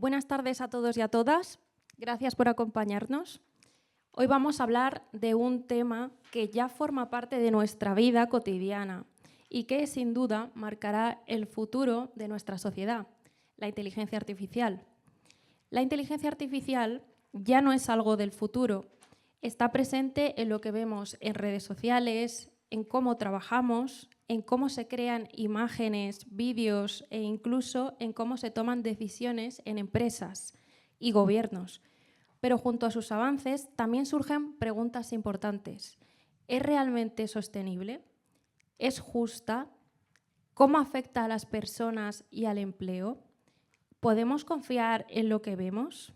Buenas tardes a todos y a todas. Gracias por acompañarnos. Hoy vamos a hablar de un tema que ya forma parte de nuestra vida cotidiana y que sin duda marcará el futuro de nuestra sociedad, la inteligencia artificial. La inteligencia artificial ya no es algo del futuro, está presente en lo que vemos en redes sociales, en cómo trabajamos, en cómo se crean imágenes, vídeos e incluso en cómo se toman decisiones en empresas y gobiernos. Pero junto a sus avances también surgen preguntas importantes. ¿Es realmente sostenible? ¿Es justa? ¿Cómo afecta a las personas y al empleo? ¿Podemos confiar en lo que vemos?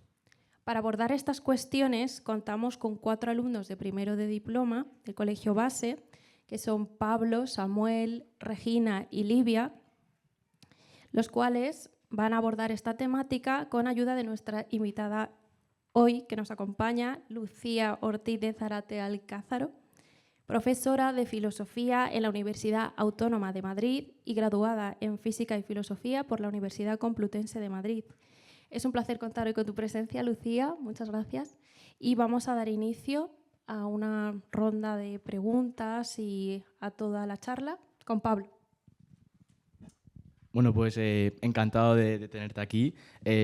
Para abordar estas cuestiones contamos con 4 alumnos de primero de diploma del Colegio Base, que son Pablo, Samuel, Regina y Livia, los cuales van a abordar esta temática con ayuda de nuestra invitada hoy, que nos acompaña, Lucía Ortiz de Zárate Alcázaro, profesora de Filosofía en la Universidad Autónoma de Madrid y graduada en Física y Filosofía por la Universidad Complutense de Madrid. Es un placer contar hoy con tu presencia, Lucía. Muchas gracias. Y vamos a dar inicio a una ronda de preguntas y a toda la charla con Pablo. Bueno, pues encantado de tenerte aquí.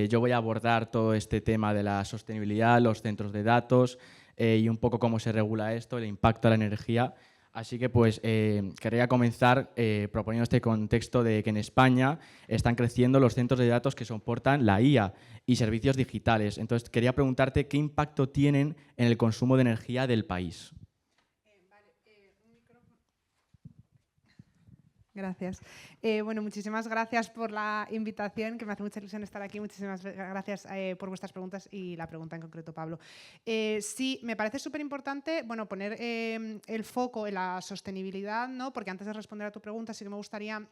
Yo voy a abordar todo este tema de la sostenibilidad, los centros de datos y un poco cómo se regula esto, el impacto de la energía. Así que pues quería comenzar proponiendo este contexto de que en España están creciendo los centros de datos que soportan la IA y servicios digitales. Entonces quería preguntarte qué impacto tienen en el consumo de energía del país. Gracias. Bueno, muchísimas gracias por la invitación, que me hace mucha ilusión estar aquí. Muchísimas gracias por vuestras preguntas y la pregunta en concreto, Pablo. Sí, me parece súper importante poner el foco en la sostenibilidad, ¿no? Porque antes de responder a tu pregunta sí que me gustaría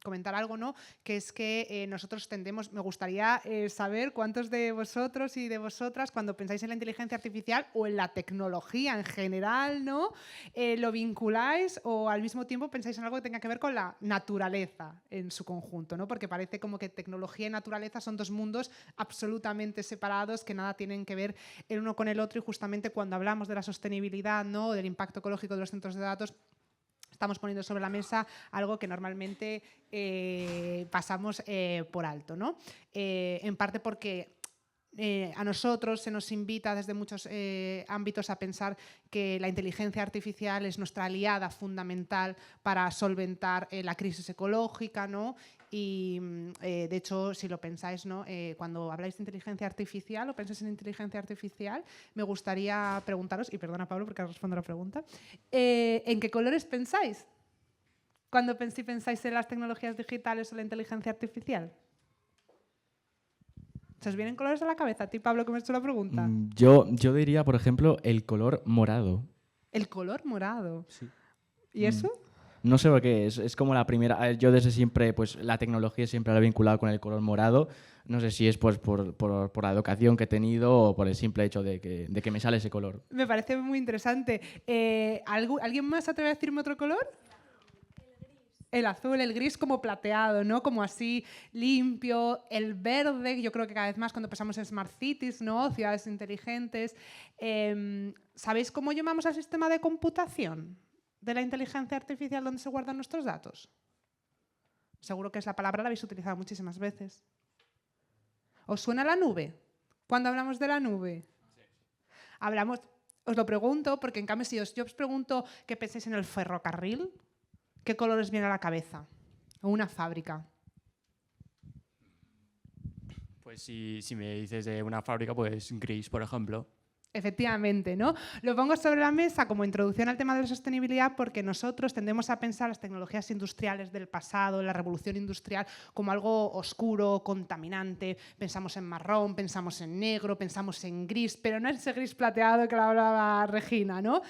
comentar algo, ¿no? Que es que nosotros me gustaría saber cuántos de vosotros y de vosotras, cuando pensáis en la inteligencia artificial o en la tecnología en general, ¿no? Lo vinculáis o al mismo tiempo pensáis en algo que tenga que ver con la naturaleza en su conjunto, ¿no? Porque parece como que tecnología y naturaleza son dos mundos absolutamente separados que nada tienen que ver el uno con el otro, y justamente cuando hablamos de la sostenibilidad, ¿no? Del impacto ecológico de los centros de datos, estamos poniendo sobre la mesa algo que normalmente pasamos por alto, ¿no? En parte porque a nosotros se nos invita desde muchos ámbitos a pensar que la inteligencia artificial es nuestra aliada fundamental para solventar la crisis ecológica, ¿no? Y de hecho, si lo pensáis, ¿no? Cuando habláis de inteligencia artificial o pensáis en inteligencia artificial, me gustaría preguntaros, y perdona Pablo porque respondo a la pregunta, ¿en qué colores pensáis cuando pensáis en las tecnologías digitales o la inteligencia artificial? ¿Se os vienen colores a la cabeza? A ti, Pablo, que me has hecho la pregunta. Yo diría, por ejemplo, el color morado. ¿El color morado? Sí. ¿Y eso? No sé por qué, es como la primera. Yo desde siempre, pues la tecnología siempre la he vinculado con el color morado. No sé si es pues, por la educación que he tenido o por el simple hecho de que me sale ese color. Me parece muy interesante. ¿Alguien más atreve a decirme otro color? El azul, el gris como plateado, ¿no? Como así limpio, el verde, yo creo que cada vez más cuando pensamos en smart cities, ¿no? Ciudades inteligentes. ¿Sabéis cómo llamamos al sistema de computación de la inteligencia artificial donde se guardan nuestros datos? Seguro que la palabra la habéis utilizado muchísimas veces. ¿Os suena la nube? ¿Cuándo hablamos de la nube? Sí. Os lo pregunto porque en cambio si yo os pregunto qué pensáis en el ferrocarril, ¿qué colores viene a la cabeza? O una fábrica. Pues si me dices de una fábrica, pues gris, por ejemplo. Efectivamente, ¿no? Lo pongo sobre la mesa como introducción al tema de la sostenibilidad porque nosotros tendemos a pensar las tecnologías industriales del pasado, la revolución industrial, como algo oscuro, contaminante. Pensamos en marrón, pensamos en negro, pensamos en gris, pero no es ese gris plateado que hablaba Regina, ¿no?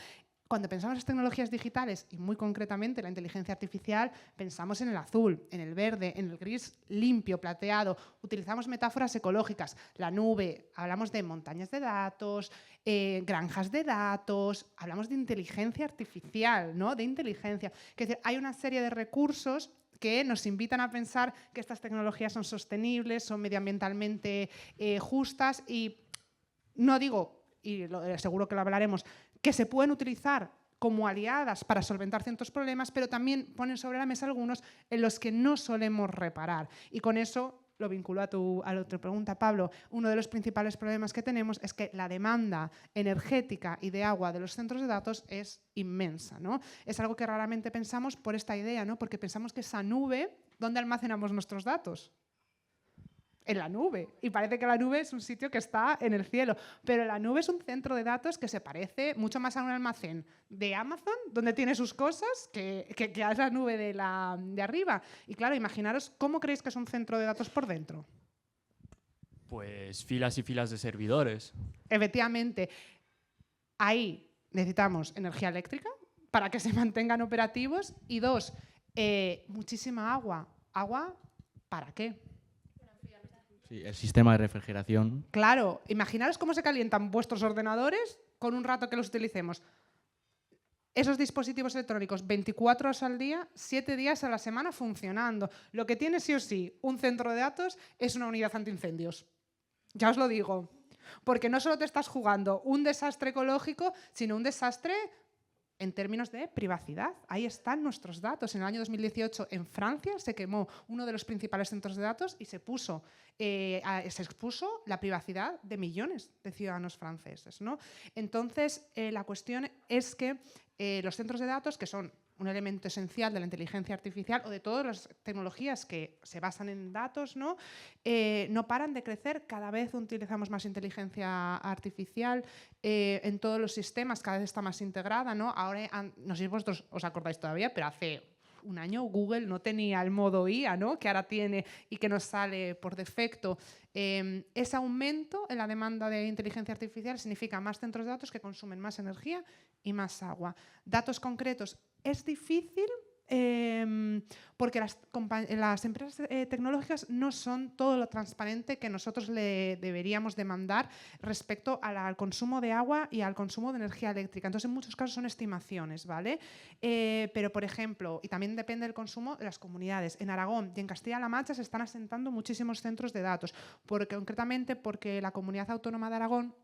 Cuando pensamos en las tecnologías digitales, y muy concretamente la inteligencia artificial, pensamos en el azul, en el verde, en el gris limpio, plateado. Utilizamos metáforas ecológicas, la nube, hablamos de montañas de datos, granjas de datos, hablamos de inteligencia artificial, ¿no? De inteligencia. Es decir, hay una serie de recursos que nos invitan a pensar que estas tecnologías son sostenibles, son medioambientalmente justas y no digo, y seguro que lo hablaremos, que se pueden utilizar como aliadas para solventar ciertos problemas, pero también ponen sobre la mesa algunos en los que no solemos reparar. Y con eso lo vinculo a la otra pregunta, Pablo. Uno de los principales problemas que tenemos es que la demanda energética y de agua de los centros de datos es inmensa, ¿no? Es algo que raramente pensamos por esta idea, ¿no? Porque pensamos que esa nube, ¿dónde almacenamos nuestros datos? En la nube. Y parece que la nube es un sitio que está en el cielo. Pero la nube es un centro de datos que se parece mucho más a un almacén de Amazon, donde tiene sus cosas, que a la nube de arriba. Y claro, imaginaros cómo creéis que es un centro de datos por dentro. Pues filas y filas de servidores. Efectivamente, ahí necesitamos energía eléctrica para que se mantengan operativos. Y dos, muchísima agua. ¿Agua para qué? Sí, el sistema de refrigeración. Claro, imaginaros cómo se calientan vuestros ordenadores con un rato que los utilicemos. Esos dispositivos electrónicos 24 horas al día, 7 días a la semana funcionando. Lo que tiene sí o sí un centro de datos es una unidad antiincendios. Ya os lo digo. Porque no solo te estás jugando un desastre ecológico, sino un desastre en términos de privacidad. Ahí están nuestros datos. En el año 2018 en Francia se quemó uno de los principales centros de datos y se expuso la privacidad de millones de ciudadanos franceses, ¿no? Entonces, la cuestión es que los centros de datos, que son un elemento esencial de la inteligencia artificial o de todas las tecnologías que se basan en datos, ¿no? No paran de crecer, cada vez utilizamos más inteligencia artificial en todos los sistemas, cada vez está más integrada, ¿no? Ahora, no sé si vosotros os acordáis todavía, pero hace un año Google no tenía el modo IA, ¿no? Que ahora tiene y que nos sale por defecto. Ese aumento en la demanda de inteligencia artificial significa más centros de datos que consumen más energía y más agua. Datos concretos. Es difícil porque las empresas tecnológicas no son todo lo transparente que nosotros le deberíamos demandar respecto al consumo de agua y al consumo de energía eléctrica. Entonces, en muchos casos son estimaciones, ¿vale? Pero, por ejemplo, y también depende del consumo de las comunidades. En Aragón y en Castilla-La Mancha se están asentando muchísimos centros de datos, concretamente porque la Comunidad Autónoma de Aragón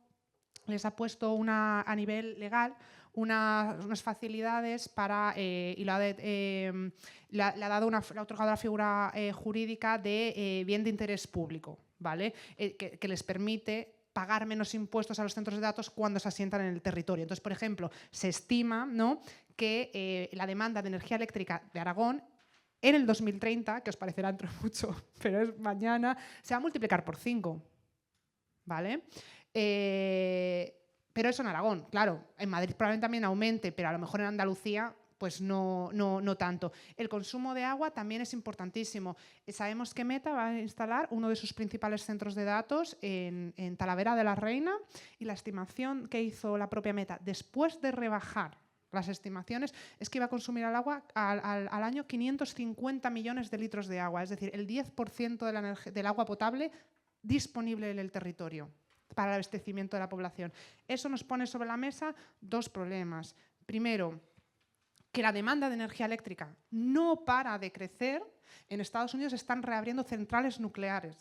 les ha puesto a nivel legal unas facilidades para, y le ha otorgado la figura jurídica de bien de interés público, ¿vale? Que les permite pagar menos impuestos a los centros de datos cuando se asientan en el territorio. Entonces, por ejemplo, se estima, ¿no?, que la demanda de energía eléctrica de Aragón en el 2030, que os parecerá entre mucho, pero es mañana, se va a multiplicar por 5, ¿vale? Pero eso en Aragón, claro. En Madrid probablemente también aumente, pero a lo mejor en Andalucía pues no tanto. El consumo de agua también es importantísimo. Sabemos que Meta va a instalar uno de sus principales centros de datos en Talavera de la Reina, y la estimación que hizo la propia Meta después de rebajar las estimaciones es que iba a consumir al año 550 millones de litros de agua, es decir, el 10% del agua potable disponible en el territorio para el abastecimiento de la población. Eso nos pone sobre la mesa dos problemas. Primero, que la demanda de energía eléctrica no para de crecer. En Estados Unidos están reabriendo centrales nucleares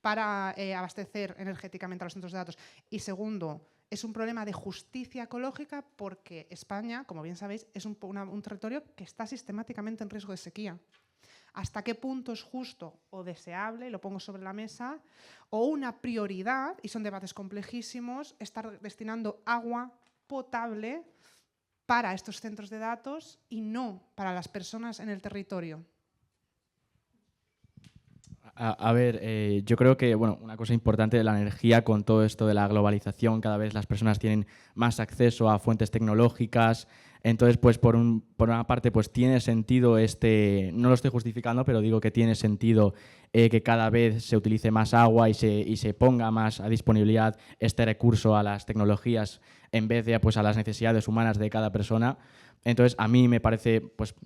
para abastecer energéticamente a los centros de datos. Y segundo, es un problema de justicia ecológica porque España, como bien sabéis, es un territorio que está sistemáticamente en riesgo de sequía. ¿Hasta qué punto es justo o deseable, lo pongo sobre la mesa, o una prioridad, y son debates complejísimos, estar destinando agua potable para estos centros de datos y no para las personas en el territorio? A ver, yo creo que una cosa importante de la energía, con todo esto de la globalización, cada vez las personas tienen más acceso a fuentes tecnológicas. Entonces, pues por una parte, pues tiene sentido no lo estoy justificando, pero digo que tiene sentido que cada vez se utilice más agua y se ponga más a disponibilidad este recurso a las tecnologías en vez de pues a las necesidades humanas de cada persona. Entonces, a mí me parece, pues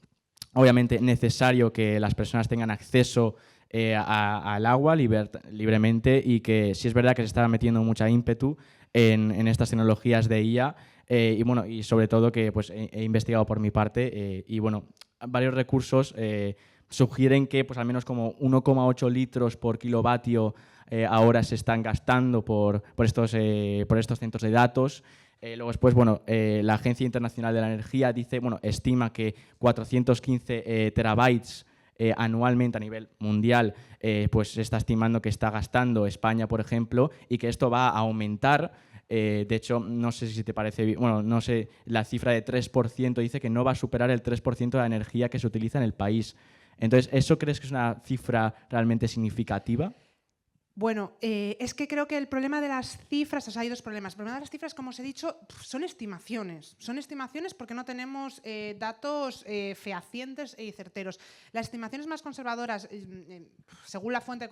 obviamente, necesario que las personas tengan acceso al agua libremente, y que sí es verdad que se está metiendo mucha ímpetu en estas tecnologías de IA, y sobre todo que pues he investigado por mi parte, y varios recursos sugieren que pues, al menos como 1,8 litros por kilovatio ahora se están gastando por estos centros de datos. Luego después, bueno, la Agencia Internacional de la Energía estima que 415 terabytes anualmente a nivel mundial, pues se está estimando que está gastando España, por ejemplo, y que esto va a aumentar. De hecho, no sé si te parece bien, bueno, no sé, la cifra de 3% dice que no va a superar el 3% de la energía que se utiliza en el país. Entonces, ¿eso crees que es una cifra realmente significativa? Bueno, es que creo que el problema de las cifras, hay dos problemas. El problema de las cifras, como os he dicho, son estimaciones. Son estimaciones porque no tenemos datos fehacientes y certeros. Las estimaciones más conservadoras, según la fuente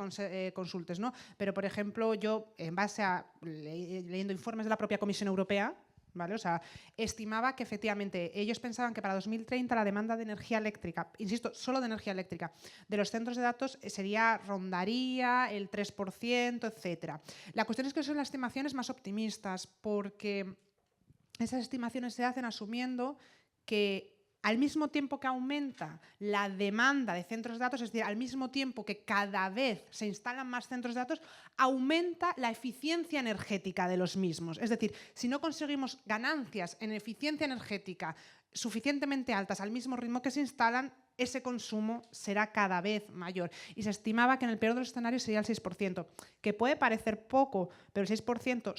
consultes, ¿no? Pero, por ejemplo, yo, en base a leyendo informes de la propia Comisión Europea, ¿vale? O sea, estimaba que efectivamente ellos pensaban que para 2030 la demanda de energía eléctrica, insisto, solo de energía eléctrica, de los centros de datos rondaría el 3%, etc. La cuestión es que son las estimaciones más optimistas porque esas estimaciones se hacen asumiendo que al mismo tiempo que aumenta la demanda de centros de datos, es decir, al mismo tiempo que cada vez se instalan más centros de datos, aumenta la eficiencia energética de los mismos. Es decir, si no conseguimos ganancias en eficiencia energética suficientemente altas al mismo ritmo que se instalan, ese consumo será cada vez mayor. Y se estimaba que en el peor de los escenarios sería el 6%, que puede parecer poco, pero el 6%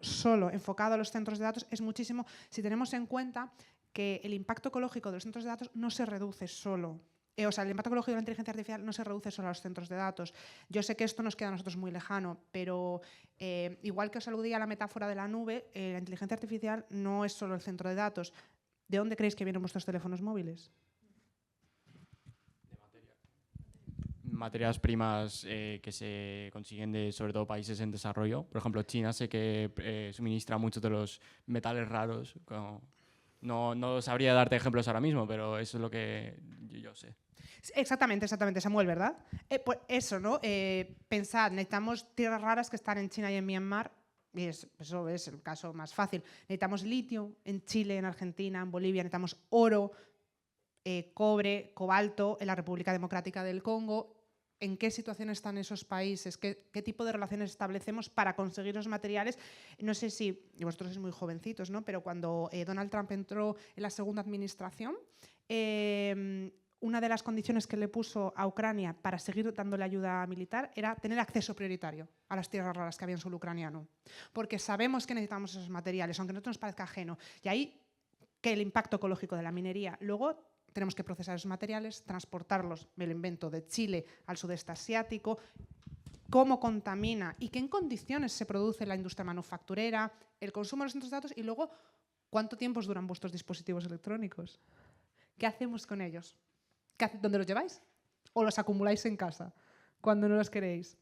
solo enfocado a los centros de datos es muchísimo si tenemos en cuenta que el impacto ecológico de los centros de datos no se reduce solo. O sea, el impacto ecológico de la inteligencia artificial no se reduce solo a los centros de datos. Yo sé que esto nos queda a nosotros muy lejano, pero igual que os aludía a la metáfora de la nube, la inteligencia artificial no es solo el centro de datos. ¿De dónde creéis que vienen vuestros teléfonos móviles? Materias primas que se consiguen de, sobre todo, países en desarrollo. Por ejemplo, China sé que suministra muchos de los metales raros. No sabría darte ejemplos ahora mismo, pero eso es lo que yo sé. Exactamente, Samuel, ¿verdad? Pues eso, ¿no? Pensad, necesitamos tierras raras que están en China y en Myanmar, y eso es el caso más fácil. Necesitamos litio en Chile, en Argentina, en Bolivia, necesitamos oro, cobre, cobalto en la República Democrática del Congo. ¿En qué situación están esos países? ¿Qué tipo de relaciones establecemos para conseguir los materiales? No sé si, y vosotros sois muy jovencitos, ¿no? Pero cuando Donald Trump entró en la segunda administración, una de las condiciones que le puso a Ucrania para seguir dándole ayuda militar era tener acceso prioritario a las tierras raras que había en suelo ucraniano. Porque sabemos que necesitamos esos materiales, aunque a nosotros nos parezca ajeno. Y ahí que el impacto ecológico de la minería. Luego tenemos que procesar esos materiales, transportarlos, me lo invento, de Chile al sudeste asiático, cómo contamina y qué en condiciones se produce la industria manufacturera, el consumo de los centros de datos y luego cuánto tiempo os duran vuestros dispositivos electrónicos. ¿Qué hacemos con ellos? ¿Dónde los lleváis? ¿O los acumuláis en casa cuando no los queréis?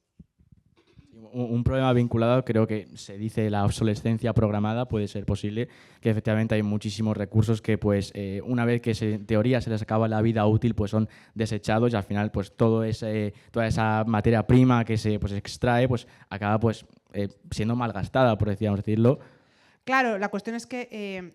Un problema vinculado, creo que se dice la obsolescencia programada, puede ser posible, que efectivamente hay muchísimos recursos que pues una vez que en teoría se les acaba la vida útil, pues son desechados y al final pues toda esa materia prima que se pues, extrae pues acaba pues siendo malgastada, por decirlo. Claro, la cuestión es que,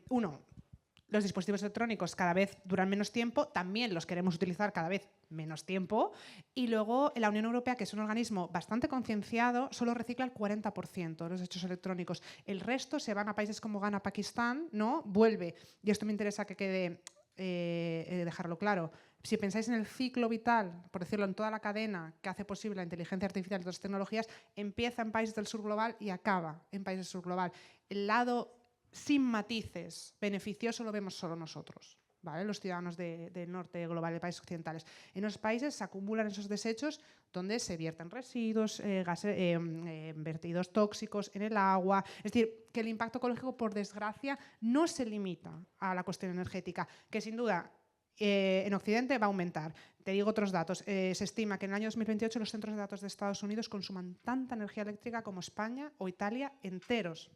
los dispositivos electrónicos cada vez duran menos tiempo, también los queremos utilizar cada vez menos tiempo, y luego la Unión Europea, que es un organismo bastante concienciado, solo recicla el 40% de los desechos electrónicos. El resto se van a países como Ghana, Pakistán, ¿no? Vuelve, y esto me interesa que quede, dejarlo claro. Si pensáis en el ciclo vital, por decirlo, en toda la cadena que hace posible la inteligencia artificial y otras tecnologías, empieza en países del sur global y acaba en países del sur global. El lado sin matices beneficioso lo vemos solo nosotros, ¿vale? Los ciudadanos del norte global, de países occidentales. En los países se acumulan esos desechos donde se vierten residuos, vertidos tóxicos en el agua. Es decir, que el impacto ecológico, por desgracia, no se limita a la cuestión energética, que sin duda en Occidente va a aumentar. Te digo otros datos. Se estima que en el año 2028 los centros de datos de Estados Unidos consuman tanta energía eléctrica como España o Italia enteros.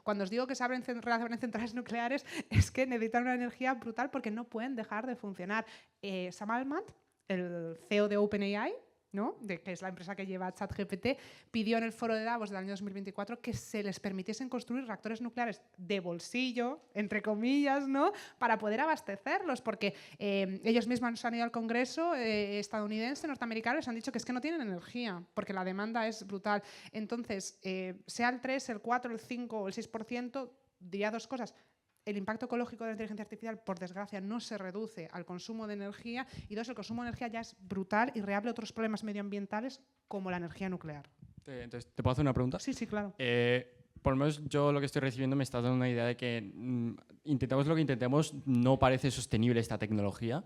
Cuando os digo que se abren centrales nucleares es que necesitan una energía brutal porque no pueden dejar de funcionar. Sam Altman, el CEO de OpenAI, ¿no? Que es la empresa que lleva ChatGPT, pidió en el foro de Davos del año 2024 que se les permitiesen construir reactores nucleares de bolsillo, entre comillas, ¿no? Para poder abastecerlos, porque ellos mismos han ido al Congreso estadounidense, norteamericano, les han dicho que es que no tienen energía, porque la demanda es brutal. Entonces, sea el 3, el 4, el 5 o el 6%, diría dos cosas. El impacto ecológico de la inteligencia artificial, por desgracia, no se reduce al consumo de energía, y dos, el consumo de energía ya es brutal y reable otros problemas medioambientales como la energía nuclear. Entonces, ¿te puedo hacer una pregunta? Sí, claro. Por lo menos yo lo que estoy recibiendo me está dando una idea de que intentemos lo que intentemos, no parece sostenible esta tecnología,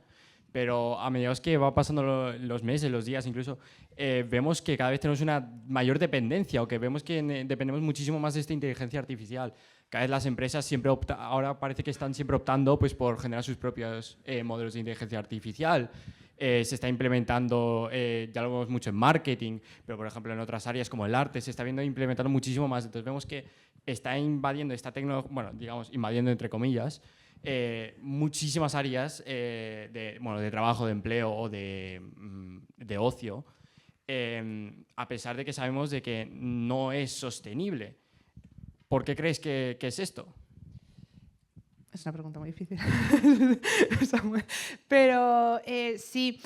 pero a medida que va pasando los meses, los días incluso, vemos que cada vez tenemos una mayor dependencia, o que vemos que dependemos muchísimo más de esta inteligencia artificial. Cada vez las empresas siempre ahora parece que están siempre optando pues, por generar sus propios modelos de inteligencia artificial. Se está implementando, ya lo vemos mucho en marketing, pero por ejemplo en otras áreas como el arte se está viendo implementando muchísimo más. Entonces vemos que está invadiendo esta tecnología, bueno, digamos, invadiendo entre comillas, muchísimas áreas de trabajo, de empleo o de ocio, a pesar de que sabemos de que no es sostenible. ¿Por qué crees que es esto? Es una pregunta muy difícil. Pero sí,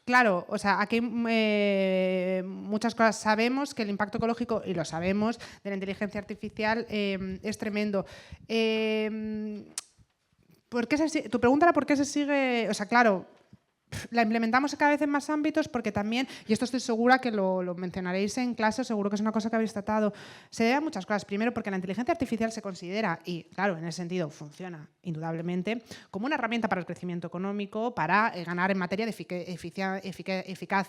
claro, o sea, aquí muchas cosas. Sabemos que el impacto ecológico, y lo sabemos, de la inteligencia artificial es tremendo. Tu pregunta era por qué se sigue. O sea, claro, la implementamos cada vez en más ámbitos porque también, y esto estoy segura que lo mencionaréis en clase, seguro que es una cosa que habéis tratado, se debe a muchas cosas. Primero, porque la inteligencia artificial se considera, y claro, en ese sentido funciona indudablemente, como una herramienta para el crecimiento económico, para ganar en materia de eficacia,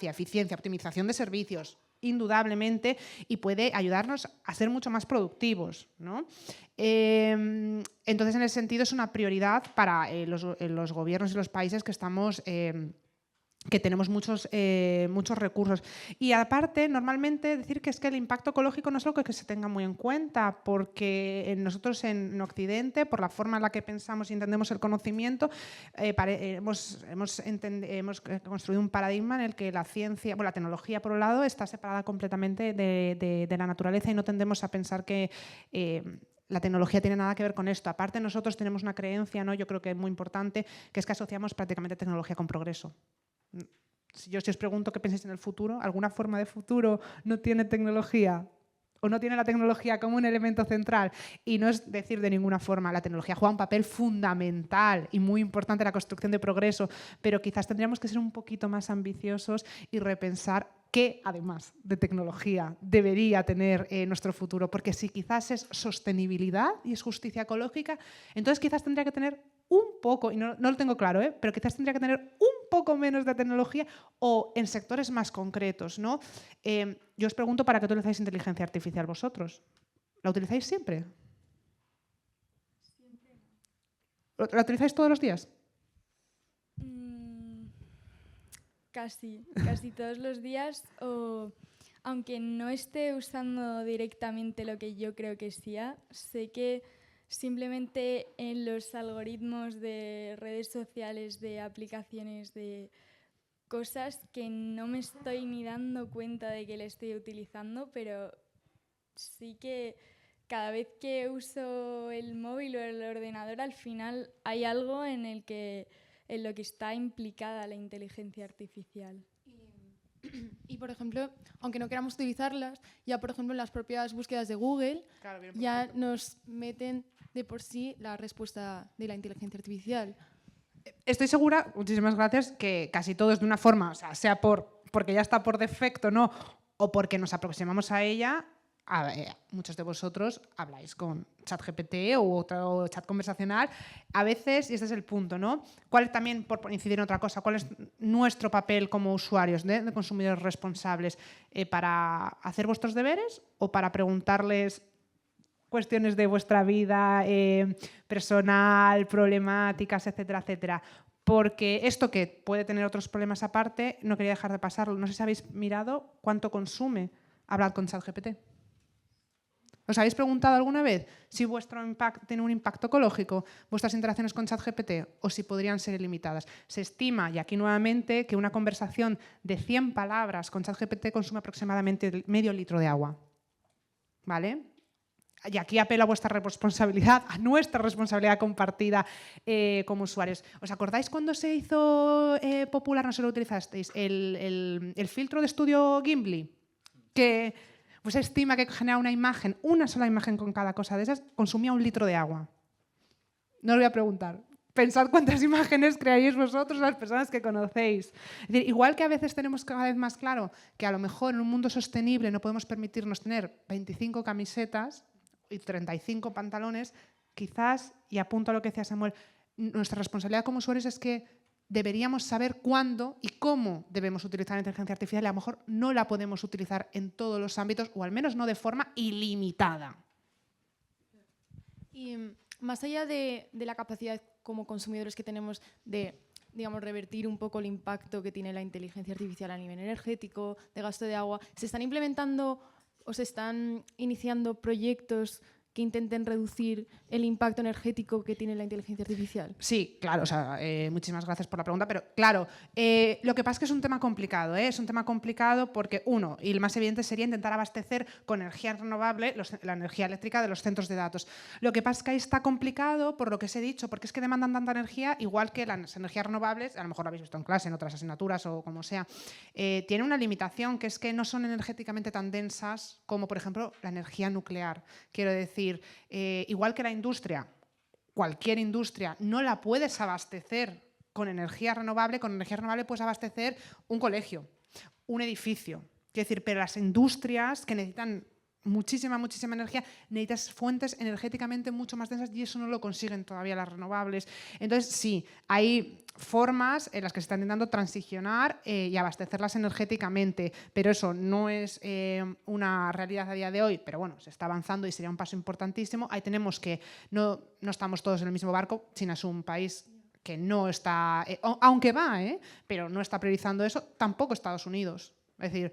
eficiencia, optimización de servicios, indudablemente, y puede ayudarnos a ser mucho más productivos, ¿no? Entonces, en ese sentido, es una prioridad para los gobiernos y los países que estamos que tenemos muchos recursos. Y aparte, normalmente decir que es que el impacto ecológico no es algo que se tenga muy en cuenta, porque nosotros en Occidente, por la forma en la que pensamos y entendemos el conocimiento, hemos construido un paradigma en el que la ciencia, la tecnología por un lado está separada completamente de la naturaleza, y no tendemos a pensar que la tecnología tiene nada que ver con esto. Aparte, nosotros tenemos una creencia, ¿no? Yo creo que es muy importante, que es que asociamos prácticamente tecnología con progreso. Si os pregunto qué pensáis en el futuro, ¿alguna forma de futuro no tiene tecnología? ¿O no tiene la tecnología como un elemento central? Y no es decir de ninguna forma, la tecnología juega un papel fundamental y muy importante en la construcción de progreso, pero quizás tendríamos que ser un poquito más ambiciosos y repensar qué, además de tecnología, debería tener nuestro futuro. Porque si quizás es sostenibilidad y es justicia ecológica, entonces quizás tendría que tener un poco, y no lo tengo claro, pero quizás tendría que tener un poco menos de tecnología, o en sectores más concretos, ¿no? Yo os pregunto, ¿para qué utilizáis inteligencia artificial vosotros? ¿La utilizáis siempre? ¿La utilizáis todos los días? Casi todos los días, o aunque no esté usando directamente lo que yo creo que sea, sé que simplemente en los algoritmos de redes sociales, de aplicaciones, de cosas que no me estoy ni dando cuenta de que le estoy utilizando, pero sí que cada vez que uso el móvil o el ordenador, al final hay algo en lo que está implicada la inteligencia artificial. Y, por ejemplo, aunque no queramos utilizarlas, ya por ejemplo en las propias búsquedas de Google, claro, ya nos meten de por sí la respuesta de la inteligencia artificial. Estoy segura, muchísimas gracias, que casi todo es de una forma, o sea porque ya está por defecto, ¿no? O porque nos aproximamos a ella. Muchos de vosotros habláis con ChatGPT u otro chat conversacional. A veces, y este es el punto, ¿no? ¿Cuál también, por incidir en otra cosa, cuál es nuestro papel como usuarios, de consumidores responsables, para hacer vuestros deberes o para preguntarles cuestiones de vuestra vida personal, problemáticas, etcétera, etcétera? Porque esto, que puede tener otros problemas aparte, no quería dejar de pasarlo. No sé si habéis mirado cuánto consume hablar con ChatGPT. ¿Os habéis preguntado alguna vez si vuestro impacto tiene un impacto ecológico, vuestras interacciones con ChatGPT, o si podrían ser ilimitadas? Se estima, y aquí nuevamente, que una conversación de 100 palabras con ChatGPT consume aproximadamente medio litro de agua. ¿Vale? Y aquí apelo a vuestra responsabilidad, a nuestra responsabilidad compartida como usuarios. ¿Os acordáis cuando se hizo popular, no sé si lo utilizasteis, el filtro de estudio Gimli? Que pues estima que genera una sola imagen con cada cosa de esas, consumía 1 litro de agua. No os voy a preguntar. Pensad cuántas imágenes creáis vosotros, las personas que conocéis. Es decir, igual que a veces tenemos cada vez más claro que a lo mejor en un mundo sostenible no podemos permitirnos tener 25 camisetas y 35 pantalones, quizás, y apunto a lo que decía Samuel, nuestra responsabilidad como usuarios es que deberíamos saber cuándo y cómo debemos utilizar la inteligencia artificial, y a lo mejor no la podemos utilizar en todos los ámbitos, o al menos no de forma ilimitada. Y más allá de la capacidad como consumidores que tenemos de, digamos, revertir un poco el impacto que tiene la inteligencia artificial a nivel energético, de gasto de agua, ¿se están implementando o se están iniciando proyectos que intenten reducir el impacto energético que tiene la inteligencia artificial? Sí, claro, o sea, muchísimas gracias por la pregunta, pero claro, lo que pasa es que es un tema complicado, es un tema complicado porque, uno, y el más evidente sería intentar abastecer con energía renovable la energía eléctrica de los centros de datos. Lo que pasa es que ahí está complicado por lo que os he dicho, porque es que demandan tanta energía, igual que las energías renovables, a lo mejor lo habéis visto en clase, en otras asignaturas o como sea, tiene una limitación, que es que no son energéticamente tan densas como, por ejemplo, la energía nuclear. Quiero decir, igual que la industria, cualquier industria, no la puedes abastecer con energía renovable puedes abastecer un colegio, un edificio. Quiero decir, pero las industrias que necesitan muchísima energía, necesitas fuentes energéticamente mucho más densas, y eso no lo consiguen todavía las renovables. Entonces, sí, hay formas en las que se está intentando transicionar y abastecerlas energéticamente, pero eso no es una realidad a día de hoy, pero bueno, se está avanzando y sería un paso importantísimo. Ahí tenemos que no estamos todos en el mismo barco. China es un país que no está, aunque va, pero no está priorizando eso, tampoco Estados Unidos. Es decir,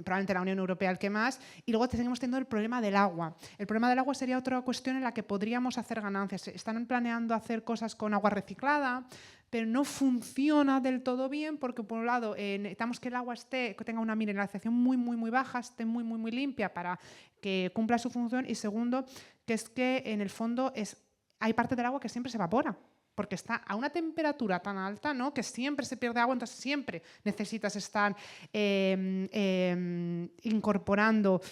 probablemente la Unión Europea el que más. Y luego seguimos teniendo el problema del agua. El problema del agua sería otra cuestión en la que podríamos hacer ganancias. Están planeando hacer cosas con agua reciclada, pero no funciona del todo bien porque, por un lado, necesitamos que el agua que tenga una mineralización muy baja, esté muy limpia para que cumpla su función. Y segundo, que es que en el fondo hay parte del agua que siempre se evapora, porque está a una temperatura tan alta, ¿no?, que siempre se pierde agua, entonces siempre necesitas estar incorporando.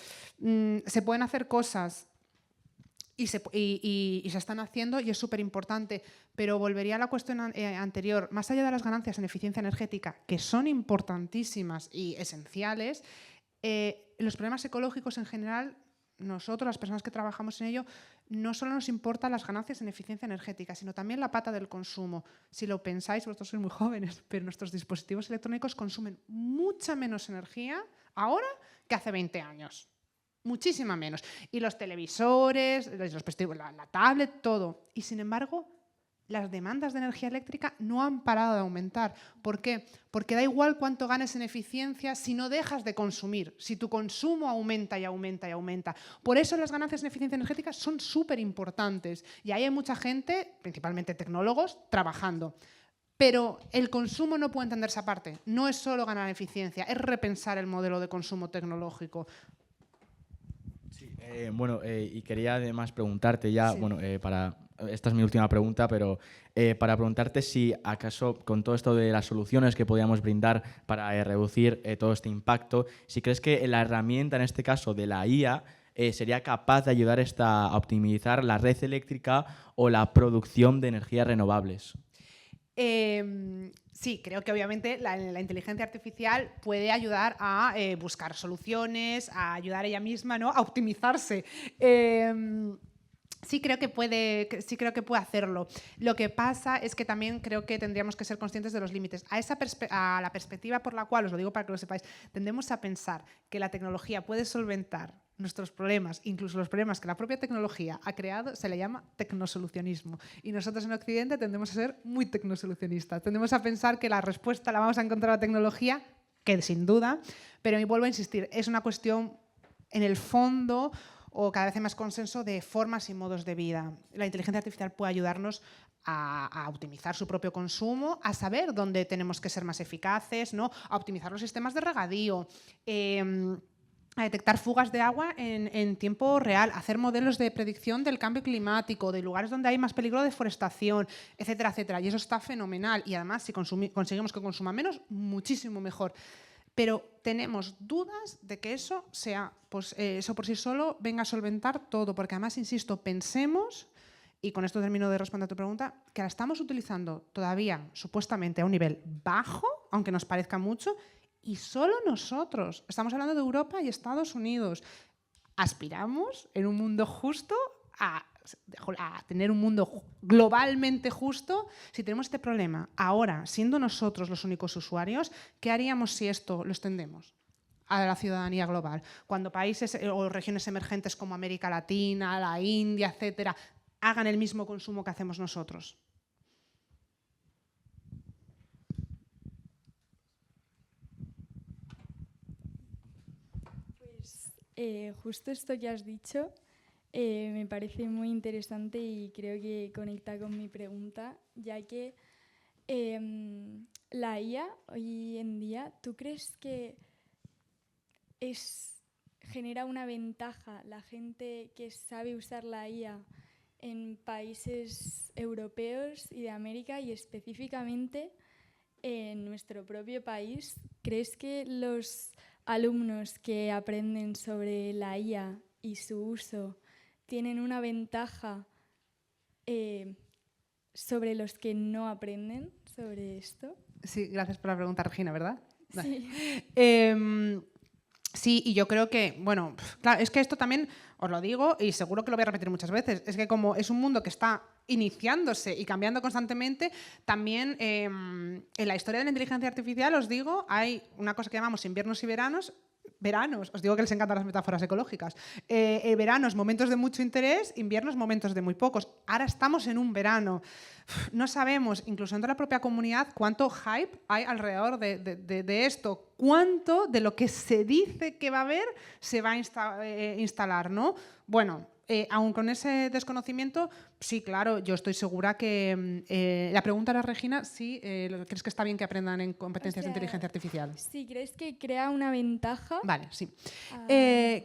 Se pueden hacer cosas y se están haciendo, y es súper importante, pero volvería a la cuestión anterior. Más allá de las ganancias en eficiencia energética, que son importantísimas y esenciales, los problemas ecológicos en general, nosotros, las personas que trabajamos en ello, no solo nos importan las ganancias en eficiencia energética, sino también la pata del consumo. Si lo pensáis, vosotros sois muy jóvenes, pero nuestros dispositivos electrónicos consumen mucha menos energía ahora que hace 20 años. Muchísima menos. Y los televisores, los dispositivos, la tablet, todo. Y sin embargo, las demandas de energía eléctrica no han parado de aumentar. ¿Por qué? Porque da igual cuánto ganes en eficiencia si no dejas de consumir, si tu consumo aumenta y aumenta y aumenta. Por eso las ganancias en eficiencia energética son súper importantes. Y ahí hay mucha gente, principalmente tecnólogos, trabajando. Pero el consumo no puede entenderse aparte. No es solo ganar eficiencia, es repensar el modelo de consumo tecnológico. Sí, y quería además preguntarte ya, Sí. Esta es mi última pregunta, pero para preguntarte si acaso con todo esto de las soluciones que podríamos brindar para reducir todo este impacto, si crees que la herramienta, en este caso de la IA, sería capaz de ayudar a optimizar la red eléctrica o la producción de energías renovables. Sí, creo que obviamente la inteligencia artificial puede ayudar a buscar soluciones, a ayudar ella misma, ¿no?, a optimizarse. Sí creo que puede hacerlo. Lo que pasa es que también creo que tendríamos que ser conscientes de los límites. A la perspectiva por la cual, os lo digo para que lo sepáis, tendemos a pensar que la tecnología puede solventar nuestros problemas, incluso los problemas que la propia tecnología ha creado, se le llama tecnosolucionismo. Y nosotros en Occidente tendemos a ser muy tecnosolucionistas. Tendemos a pensar que la respuesta la vamos a encontrar en la tecnología, que sin duda, pero vuelvo a insistir, es una cuestión en el fondo o cada vez hay más consenso de formas y modos de vida. La inteligencia artificial puede ayudarnos a optimizar su propio consumo, a saber dónde tenemos que ser más eficaces, ¿no? A optimizar los sistemas de regadío, a detectar fugas de agua en tiempo real, hacer modelos de predicción del cambio climático, de lugares donde hay más peligro de deforestación, etcétera, etcétera. Y eso está fenomenal. Y además, si conseguimos que consuma menos, muchísimo mejor. Pero tenemos dudas de que eso por sí solo venga a solventar todo, porque además, insisto, pensemos, y con esto termino de responder a tu pregunta, que la estamos utilizando todavía supuestamente a un nivel bajo, aunque nos parezca mucho, y solo nosotros. Estamos hablando de Europa y Estados Unidos. Aspiramos en un mundo justo a tener un mundo globalmente justo. Si tenemos este problema ahora, siendo nosotros los únicos usuarios, ¿qué haríamos si esto lo extendemos a la ciudadanía global? Cuando países o regiones emergentes como América Latina, la India, etcétera, hagan el mismo consumo que hacemos nosotros. Justo esto que has dicho me parece muy interesante y creo que conecta con mi pregunta, ya que la IA hoy en día, ¿tú crees que genera una ventaja la gente que sabe usar la IA en países europeos y de América y específicamente en nuestro propio país? ¿Crees que los alumnos que aprenden sobre la IA y su uso tienen una ventaja sobre los que no aprenden sobre esto? Sí, gracias por la pregunta, Regina, ¿verdad? Sí. Sí, y yo creo que, bueno, claro, es que esto también os lo digo y seguro que lo voy a repetir muchas veces, es que como es un mundo que está iniciándose y cambiando constantemente, también en la historia de la inteligencia artificial, os digo, hay una cosa que llamamos inviernos y veranos. Veranos, os digo que les encantan las metáforas ecológicas. Veranos, momentos de mucho interés, inviernos, momentos de muy pocos. Ahora estamos en un verano. No sabemos, incluso dentro de la propia comunidad, cuánto hype hay alrededor de esto. Cuánto de lo que se dice que va a haber se va a instalar, ¿no? Bueno, aún con ese desconocimiento, sí, claro, yo estoy segura que la pregunta era, Regina, sí, ¿crees que está bien que aprendan en competencias de inteligencia artificial? Sí, ¿crees que crea una ventaja? Vale, sí.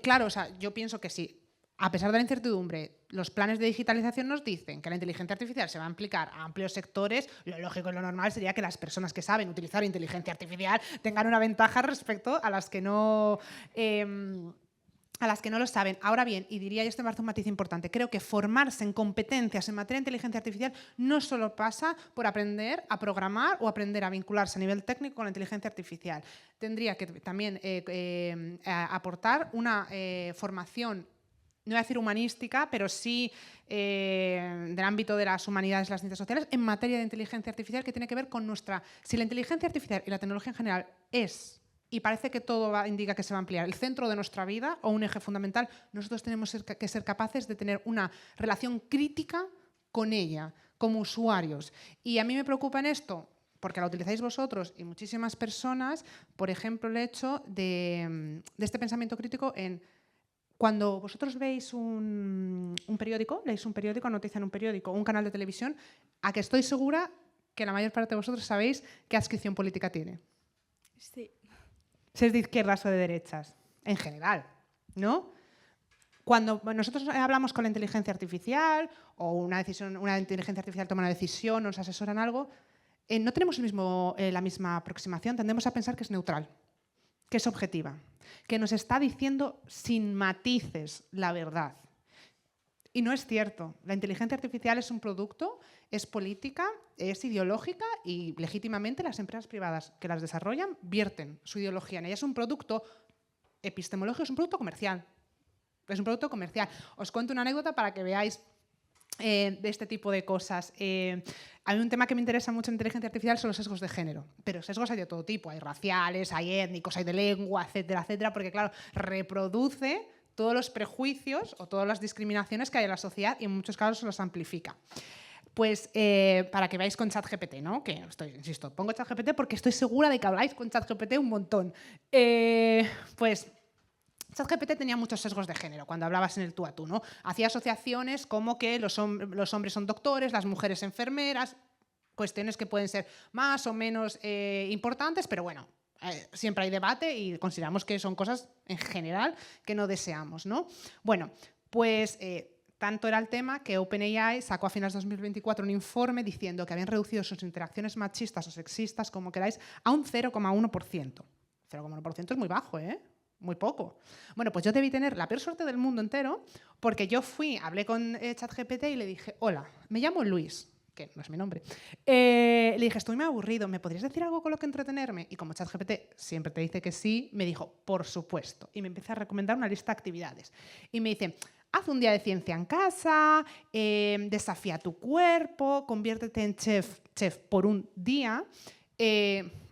Claro, o sea, yo pienso que sí. A pesar de la incertidumbre, los planes de digitalización nos dicen que la inteligencia artificial se va a aplicar a amplios sectores. Lo lógico y lo normal sería que las personas que saben utilizar inteligencia artificial tengan una ventaja respecto a las que no lo saben. Ahora bien, y diría, y esto me parece un matiz importante, creo que formarse en competencias en materia de inteligencia artificial no solo pasa por aprender a programar o aprender a vincularse a nivel técnico con la inteligencia artificial. Tendría que también aportar una formación, no voy a decir humanística, pero sí del ámbito de las humanidades y las ciencias sociales en materia de inteligencia artificial, que tiene que ver con si la inteligencia artificial y la tecnología en general y parece que todo indica que se va a ampliar, el centro de nuestra vida o un eje fundamental, nosotros tenemos que ser capaces de tener una relación crítica con ella, como usuarios. Y a mí me preocupa en esto, porque la utilizáis vosotros y muchísimas personas, por ejemplo, el hecho de este pensamiento crítico en cuando vosotros veis un periódico, leéis un periódico, noticia en un periódico o un canal de televisión, a que estoy segura que la mayor parte de vosotros sabéis qué adscripción política tiene. Sí. Si es de izquierdas o de derechas, en general, ¿no? Cuando nosotros hablamos con la inteligencia artificial o una inteligencia artificial toma una decisión, nos asesoran algo, no tenemos la misma aproximación, tendemos a pensar que es neutral, que es objetiva, que nos está diciendo sin matices la verdad. Y no es cierto. La inteligencia artificial es un producto, es política, es ideológica y legítimamente las empresas privadas que las desarrollan vierten su ideología en ella. Es un producto epistemológico, es un producto comercial. Es un producto comercial. Os cuento una anécdota para que veáis de este tipo de cosas. A mí un tema que me interesa mucho en inteligencia artificial son los sesgos de género, pero sesgos hay de todo tipo, hay raciales, hay étnicos, hay de lengua, etcétera, etcétera, porque claro, reproduce todos los prejuicios o todas las discriminaciones que hay en la sociedad y en muchos casos los amplifica. Pues para que veáis con ChatGPT, ¿no? Que insisto, pongo ChatGPT porque estoy segura de que habláis con ChatGPT un montón. Pues ChatGPT tenía muchos sesgos de género cuando hablabas en el tú a tú, ¿no? Hacía asociaciones como que los hombres son doctores, las mujeres enfermeras, cuestiones que pueden ser más o menos importantes, pero bueno, siempre hay debate y consideramos que son cosas en general que no deseamos, ¿no? Bueno, pues tanto era el tema que OpenAI sacó a finales de 2024 un informe diciendo que habían reducido sus interacciones machistas o sexistas, como queráis, a un 0,1%. 0,1% es muy bajo, ¿eh? Muy poco. Bueno, pues yo debí tener la peor suerte del mundo entero porque yo hablé con ChatGPT y le dije, hola, me llamo Luis, que no es mi nombre. Le dije, estoy muy aburrido, ¿me podrías decir algo con lo que entretenerme? Y como ChatGPT siempre te dice que sí, me dijo, por supuesto. Y me empecé a recomendar una lista de actividades. Y me dice, haz un día de ciencia en casa, desafía tu cuerpo, conviértete en chef por un día.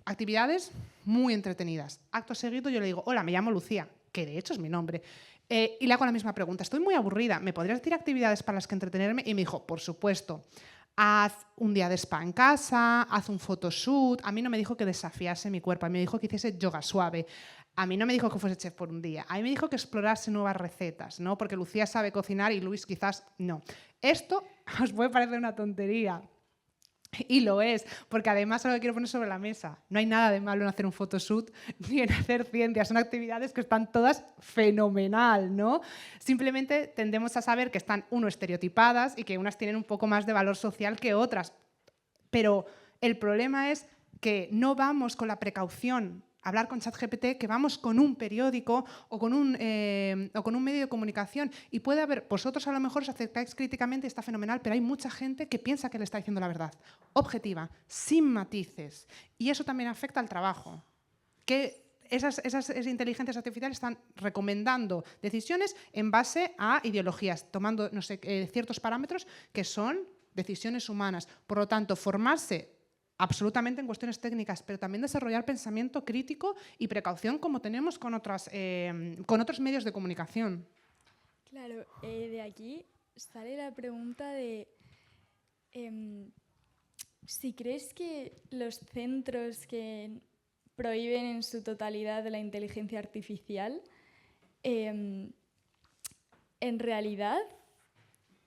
Actividades muy entretenidas. Acto seguido yo le digo, hola, me llamo Lucía, que de hecho es mi nombre. Y le hago la misma pregunta, estoy muy aburrida, ¿me podrías decir actividades para las que entretenerme? Y me dijo, por supuesto, haz un día de spa en casa, haz un photoshoot. A mí no me dijo que desafiase mi cuerpo, a mí me dijo que hiciese yoga suave. A mí no me dijo que fuese chef por un día, a mí me dijo que explorase nuevas recetas, ¿no? Porque Lucía sabe cocinar y Luis quizás no. Esto os puede parecer una tontería, y lo es, porque además lo que quiero poner sobre la mesa, no hay nada de malo en hacer un photoshoot ni en hacer ciencia, son actividades que están todas fenomenal, ¿no? Simplemente tendemos a saber que están, estereotipadas y que unas tienen un poco más de valor social que otras, pero el problema es que no vamos con la precaución a hablar con ChatGPT, que vamos con un periódico o con un medio de comunicación. Y puede haber, vosotros a lo mejor os aceptáis críticamente y está fenomenal, pero hay mucha gente que piensa que le está diciendo la verdad, objetiva, sin matices. Y eso también afecta al trabajo. Que esas inteligencias artificiales están recomendando decisiones en base a ideologías, tomando ciertos parámetros que son decisiones humanas. Por lo tanto, formarse absolutamente en cuestiones técnicas, pero también desarrollar pensamiento crítico y precaución como tenemos con otros medios de comunicación. Claro, de aquí sale la pregunta de si crees que los centros que prohíben en su totalidad la inteligencia artificial, en realidad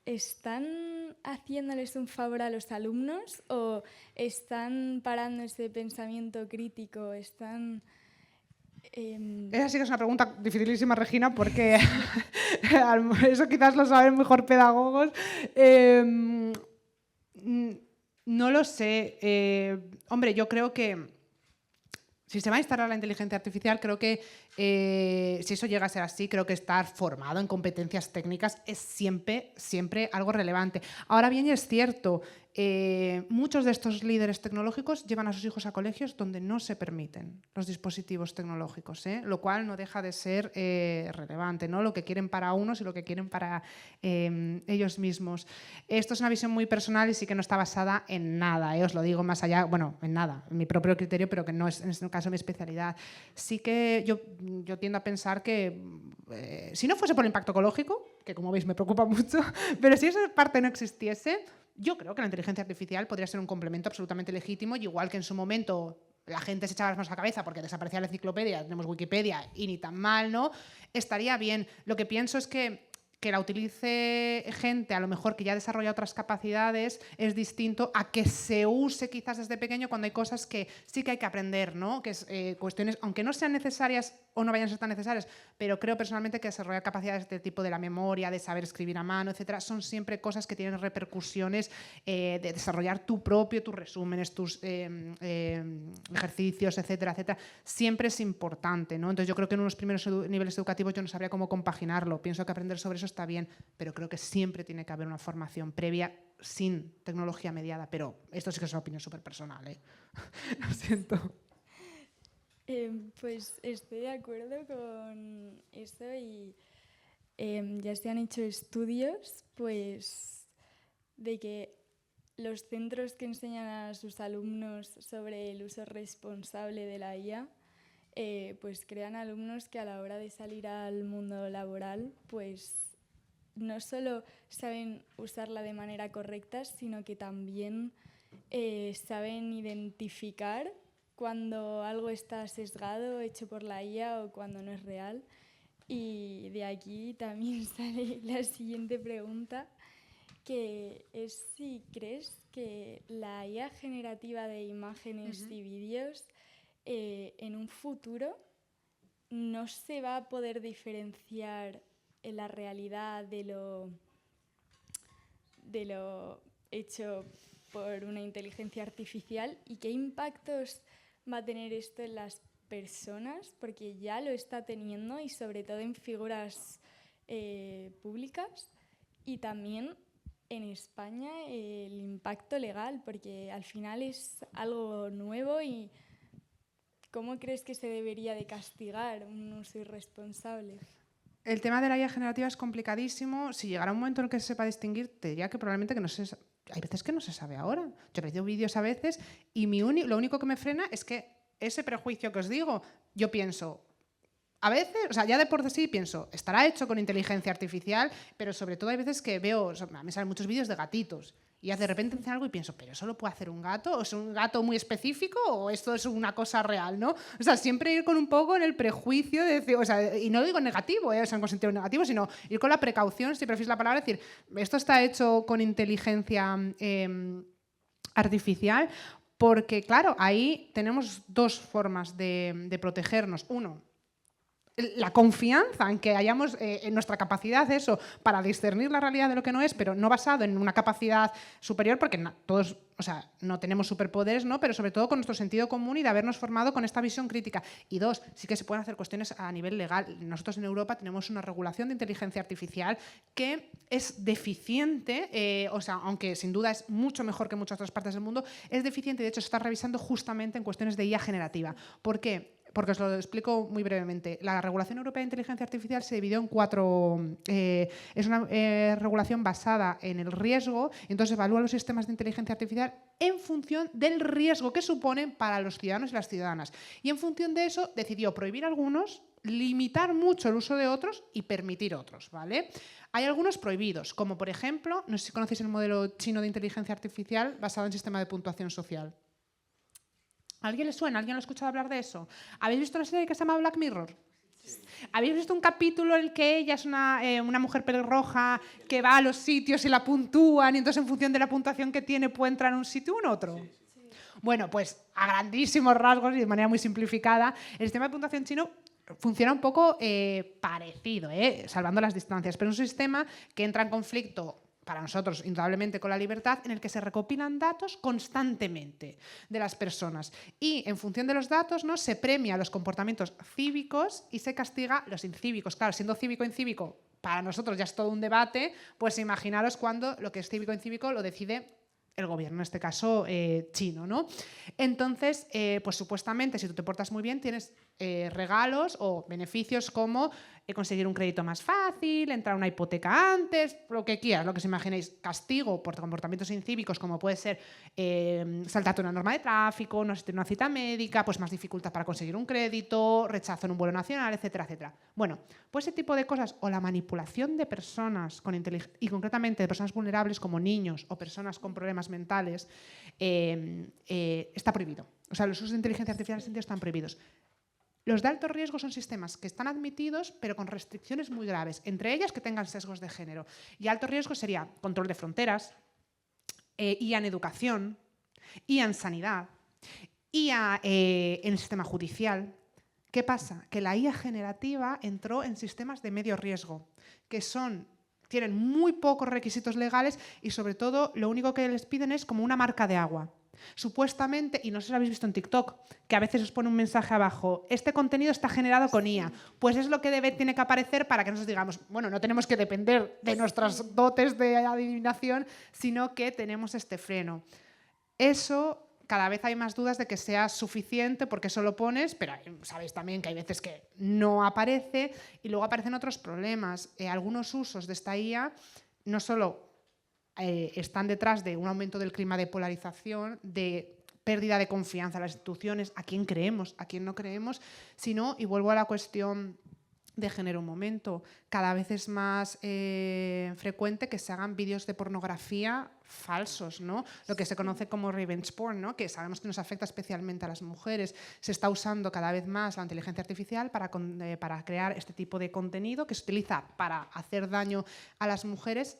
¿están haciéndoles un favor a los alumnos o están parando ese pensamiento crítico? ¿Están...? Esa sí que es una pregunta dificilísima, Regina, porque eso quizás lo saben mejor pedagogos. No lo sé. Hombre, yo creo que si se va a instalar la inteligencia artificial, creo que si eso llega a ser así, creo que estar formado en competencias técnicas es siempre algo relevante. Ahora bien, es cierto, muchos de estos líderes tecnológicos llevan a sus hijos a colegios donde no se permiten los dispositivos tecnológicos, lo cual no deja de ser relevante, ¿no? Lo que quieren para unos y lo que quieren para ellos mismos. Esto es una visión muy personal y sí que no está basada en nada, os lo digo más allá, bueno, en nada, en mi propio criterio, pero que no es en este caso mi especialidad. Sí que yo tiendo a pensar que si no fuese por el impacto ecológico, que como veis me preocupa mucho, pero si esa parte no existiese, yo creo que la inteligencia artificial podría ser un complemento absolutamente legítimo, y igual que en su momento la gente se echaba las manos a la cabeza porque desaparecía la enciclopedia, tenemos Wikipedia y ni tan mal, ¿no? Estaría bien. Lo que pienso es que la utilice gente a lo mejor que ya desarrolla otras capacidades es distinto a que se use quizás desde pequeño cuando hay cosas que sí que hay que aprender, ¿no? Que es cuestiones, aunque no sean necesarias o no vayan a ser tan necesarias, pero creo personalmente que desarrollar capacidades de tipo de la memoria, de saber escribir a mano, etcétera, son siempre cosas que tienen repercusiones de desarrollar tus resúmenes, tus ejercicios, etcétera, etcétera. Siempre es importante, ¿no? Entonces yo creo que en unos primeros niveles educativos yo no sabría cómo compaginarlo. Pienso que aprender sobre eso está bien, pero creo que siempre tiene que haber una formación previa sin tecnología mediada. Pero esto sí que es una opinión súper personal, Lo siento. Pues estoy de acuerdo con esto y ya se han hecho estudios pues, de que los centros que enseñan a sus alumnos sobre el uso responsable de la IA pues crean alumnos que a la hora de salir al mundo laboral pues no solo saben usarla de manera correcta, sino que también saben identificar cuando algo está sesgado, hecho por la IA o cuando no es real. Y de aquí también sale la siguiente pregunta, que es si crees que la IA generativa de imágenes y vídeos en un futuro no se va a poder diferenciar en la realidad de lo hecho por una inteligencia artificial, y qué impactos va a tener esto en las personas, porque ya lo está teniendo, y sobre todo en figuras públicas, y también en España el impacto legal, porque al final es algo nuevo. ¿Y cómo crees que se debería de castigar un uso irresponsable? El tema de la IA generativa es complicadísimo. Si llegara un momento en el que se sepa distinguir, te diría que probablemente que no se... Hay veces que no se sabe ahora. Yo he visto vídeos a veces y lo único que me frena es que ese prejuicio que os digo, yo pienso, a veces, o sea, ya de por sí pienso, estará hecho con inteligencia artificial, pero sobre todo hay veces que veo, o sea, me salen muchos vídeos de gatitos y de repente hacen algo y pienso, ¿pero eso lo puede hacer un gato? ¿O es un gato muy específico o esto es una cosa real, no? O sea, siempre ir con un poco en el prejuicio de decir, o sea, y no lo digo negativo, o sea, en sentido negativo, sino ir con la precaución, si prefieres la palabra, decir, esto está hecho con inteligencia artificial, porque claro, ahí tenemos dos formas de protegernos. Uno, la confianza en que hayamos en nuestra capacidad eso para discernir la realidad de lo que no es, pero no basado en una capacidad superior, porque todos, o sea, no tenemos superpoderes, ¿no? Pero sobre todo con nuestro sentido común y de habernos formado con esta visión crítica. Y dos, sí que se pueden hacer cuestiones a nivel legal. Nosotros en Europa tenemos una regulación de inteligencia artificial que es deficiente, o sea, aunque sin duda es mucho mejor que muchas otras partes del mundo, es deficiente y de hecho se está revisando justamente en cuestiones de IA generativa. ¿Por qué? Porque os lo explico muy brevemente. La regulación europea de inteligencia artificial se dividió en cuatro. Es una regulación basada en el riesgo, entonces evalúa los sistemas de inteligencia artificial en función del riesgo que suponen para los ciudadanos y las ciudadanas. Y en función de eso decidió prohibir algunos, limitar mucho el uso de otros y permitir otros, ¿vale? Hay algunos prohibidos, como por ejemplo, no sé si conocéis el modelo chino de inteligencia artificial basado en sistema de puntuación social. ¿A alguien le suena? ¿Alguien lo ha escuchado hablar de eso? ¿Habéis visto una serie que se llama Black Mirror? Sí. ¿Habéis visto un capítulo en el que ella es una mujer pelirroja que va a los sitios y la puntúan y entonces en función de la puntuación que tiene puede entrar en un sitio o en otro? Sí. Sí. Bueno, pues a grandísimos rasgos y de manera muy simplificada, el sistema de puntuación chino funciona un poco parecido, salvando las distancias, pero es un sistema que entra en conflicto para nosotros, indudablemente, con la libertad, en el que se recopilan datos constantemente de las personas. Y en función de los datos, ¿no?, se premia los comportamientos cívicos y se castiga los incívicos. Claro, siendo cívico e incívico, para nosotros ya es todo un debate, pues imaginaros cuando lo que es cívico e incívico lo decide el gobierno, en este caso chino, ¿no? Entonces, pues supuestamente, si tú te portas muy bien, tienes regalos o beneficios como conseguir un crédito más fácil, entrar a una hipoteca antes, lo que quieras, lo que os imaginéis. Castigo por comportamientos incívicos, como puede ser saltarte una norma de tráfico, no asistir a una cita médica, pues más dificultad para conseguir un crédito, rechazo en un vuelo nacional, etcétera, etcétera. Bueno, pues ese tipo de cosas, o la manipulación de personas con y concretamente de personas vulnerables como niños o personas con problemas mentales, está prohibido. O sea, los usos de inteligencia artificial en ese sentido están prohibidos. Los de alto riesgo son sistemas que están admitidos, pero con restricciones muy graves, entre ellas que tengan sesgos de género. Y alto riesgo sería control de fronteras, IA en educación, IA en sanidad, IA en el sistema judicial. ¿Qué pasa? Que la IA generativa entró en sistemas de medio riesgo, que tienen muy pocos requisitos legales y sobre todo lo único que les piden es como una marca de agua. Supuestamente, y no sé si lo habéis visto en TikTok, que a veces os pone un mensaje abajo, este contenido está generado con IA. Pues es lo que tiene que aparecer para que nosotros digamos, bueno, no tenemos que depender de nuestras dotes de adivinación, sino que tenemos este freno. Eso, cada vez hay más dudas de que sea suficiente porque eso lo pones, pero sabéis también que hay veces que no aparece y luego aparecen otros problemas. Algunos usos de esta IA no solo están detrás de un aumento del clima de polarización, de pérdida de confianza en las instituciones, a quién creemos, a quién no creemos, sino, y vuelvo a la cuestión de género un momento. Cada vez es más frecuente que se hagan vídeos de pornografía falsos, ¿no? Lo que se conoce como revenge porn, ¿no? Que sabemos que nos afecta especialmente a las mujeres. Se está usando cada vez más la inteligencia artificial para crear este tipo de contenido que se utiliza para hacer daño a las mujeres.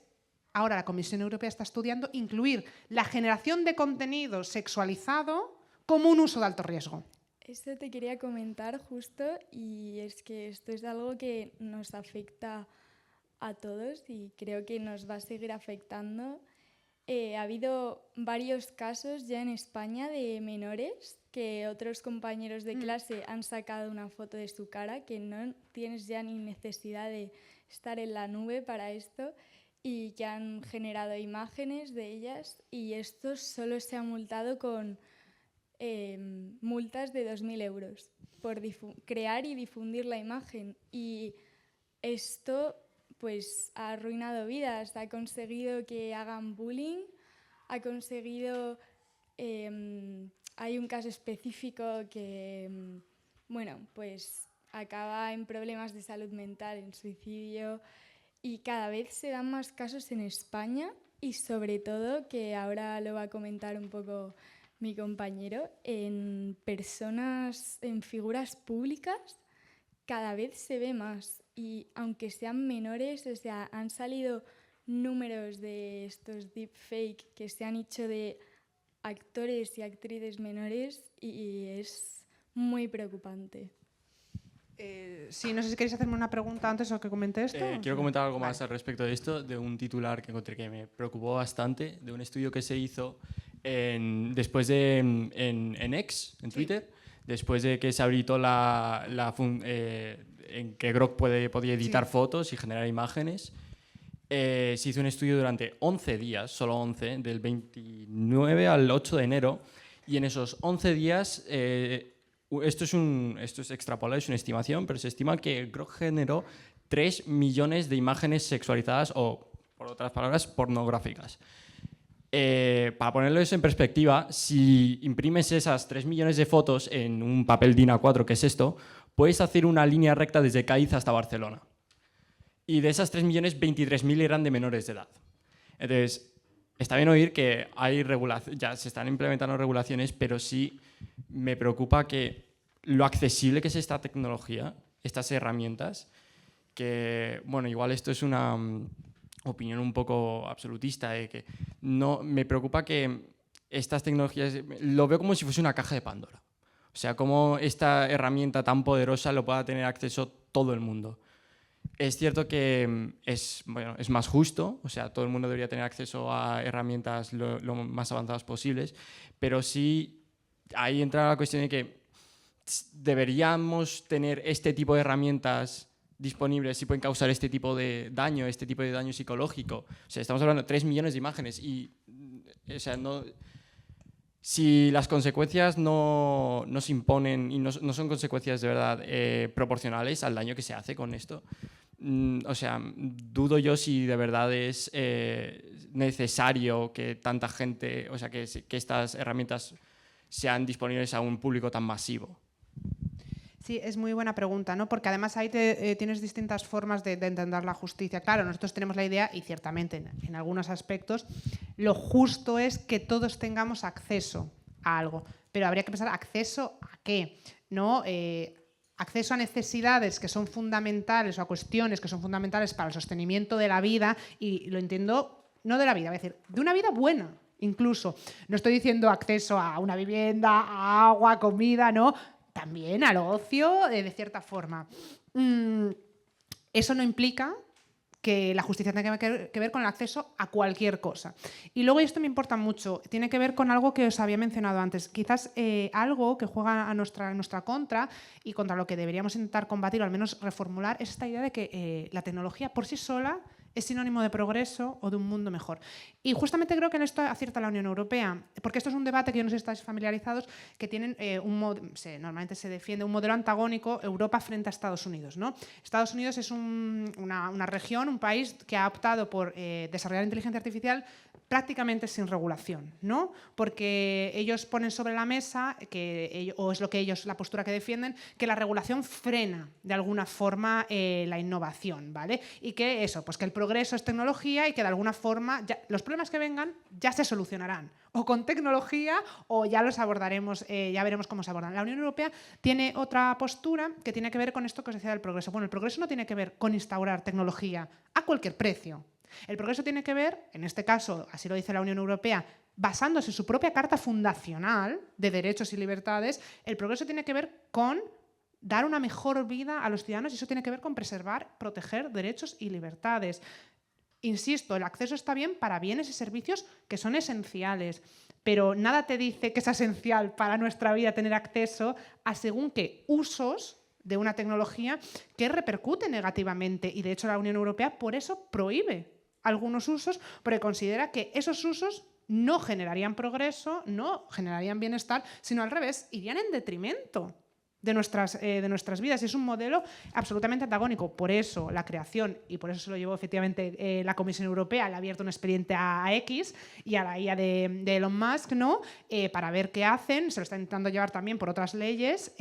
Ahora la Comisión Europea está estudiando incluir la generación de contenido sexualizado como un uso de alto riesgo. Esto te quería comentar justo, y es que esto es algo que nos afecta a todos y creo que nos va a seguir afectando. Ha habido varios casos ya en España de menores que otros compañeros de clase han sacado una foto de su cara, que no tienes ya ni necesidad de estar en la nube para esto, y que han generado imágenes de ellas, y esto solo se ha multado con multas de 2.000 euros por crear y difundir la imagen. Y esto pues ha arruinado vidas, ha conseguido que hagan bullying, ha conseguido... hay un caso específico que, bueno, pues acaba en problemas de salud mental, en suicidio, y cada vez se dan más casos en España, y sobre todo, que ahora lo va a comentar un poco mi compañero, en personas, en figuras públicas, cada vez se ve más. Y aunque sean menores, o sea, han salido números de estos deepfake que se han hecho de actores y actrices menores, y es muy preocupante. Sí, no sé si queréis hacerme una pregunta antes o que comente esto. Quiero comentar algo más al respecto de esto, de un titular que encontré que me preocupó bastante, de un estudio que se hizo después de en X, en Twitter, después de que se habilitó en que Grok podía editar fotos y generar imágenes. Se hizo un estudio durante 11 días, solo 11, del 29 al 8 de enero, y en esos 11 días, esto es extrapolado, es una estimación, pero se estima que Grok generó 3 millones de imágenes sexualizadas o, por otras palabras, pornográficas. Para ponerlo eso en perspectiva, si imprimes esas 3 millones de fotos en un papel DIN A4, que es esto, puedes hacer una línea recta desde Cádiz hasta Barcelona. Y de esas 3 millones, 23.000 eran de menores de edad. Entonces, está bien oír que hay ya se están implementando regulaciones, pero sí me preocupa que lo accesible que es esta tecnología, estas herramientas, que, bueno, igual esto es una opinión un poco absolutista, que no, me preocupa que estas tecnologías, lo veo como si fuese una caja de Pandora. O sea, como esta herramienta tan poderosa lo pueda tener acceso todo el mundo. Es cierto que es más justo, o sea, todo el mundo debería tener acceso a herramientas lo más avanzadas posibles, pero sí ahí entra la cuestión de que deberíamos tener este tipo de herramientas disponibles si pueden causar este tipo de daño psicológico. O sea, estamos hablando de 3 millones de imágenes y, o sea, si las consecuencias no se imponen y no son consecuencias de verdad proporcionales al daño que se hace con esto, o sea, dudo yo si de verdad es necesario que tanta gente, o sea, que estas herramientas sean disponibles a un público tan masivo. Sí, es muy buena pregunta, ¿no? Porque además ahí tienes distintas formas de entender la justicia. Claro, nosotros tenemos la idea, y ciertamente en algunos aspectos, lo justo es que todos tengamos acceso a algo. Pero habría que pensar, ¿acceso a qué? ¿No? Acceso a necesidades que son fundamentales o a cuestiones que son fundamentales para el sostenimiento de la vida, y lo entiendo, no de la vida, voy a decir, de una vida buena. Incluso, no estoy diciendo acceso a una vivienda, a agua, comida, ¿no? También al ocio, de cierta forma. Eso no implica que la justicia tenga que ver con el acceso a cualquier cosa. Y luego, y esto me importa mucho, tiene que ver con algo que os había mencionado antes. Quizás algo que juega a nuestra contra y contra lo que deberíamos intentar combatir, o al menos reformular, es esta idea de que la tecnología por sí sola es sinónimo de progreso o de un mundo mejor. Y justamente creo que en esto acierta la Unión Europea, porque esto es un debate que yo no sé si estáis familiarizados, que tienen normalmente se defiende un modelo antagónico, Europa frente a Estados Unidos, ¿no? Estados Unidos es una región, un país que ha optado por desarrollar inteligencia artificial prácticamente sin regulación, ¿no? Porque ellos ponen sobre la mesa, o es lo que ellos, la postura que defienden, que la regulación frena de alguna forma la innovación, ¿vale? Y que eso, pues que el progreso es tecnología y que de alguna forma los problemas que vengan ya se solucionarán, o con tecnología o ya los abordaremos, ya veremos cómo se abordan. La Unión Europea tiene otra postura que tiene que ver con esto que os decía del progreso. Bueno, el progreso no tiene que ver con instaurar tecnología a cualquier precio. El progreso tiene que ver, en este caso, así lo dice la Unión Europea, basándose en su propia Carta Fundacional de Derechos y Libertades, el progreso tiene que ver con dar una mejor vida a los ciudadanos y eso tiene que ver con preservar, proteger derechos y libertades. Insisto, el acceso está bien para bienes y servicios que son esenciales, pero nada te dice que es esencial para nuestra vida tener acceso a según qué usos de una tecnología que repercute negativamente y de hecho la Unión Europea por eso prohíbe algunos usos porque considera que esos usos no generarían progreso, no generarían bienestar, sino al revés, irían en detrimento de nuestras vidas. Y es un modelo absolutamente antagónico. Por eso la creación, y por eso se lo llevó efectivamente la Comisión Europea, le ha abierto un expediente a X y a la IA de Elon Musk, ¿no? Para ver qué hacen. Se lo está intentando llevar también por otras leyes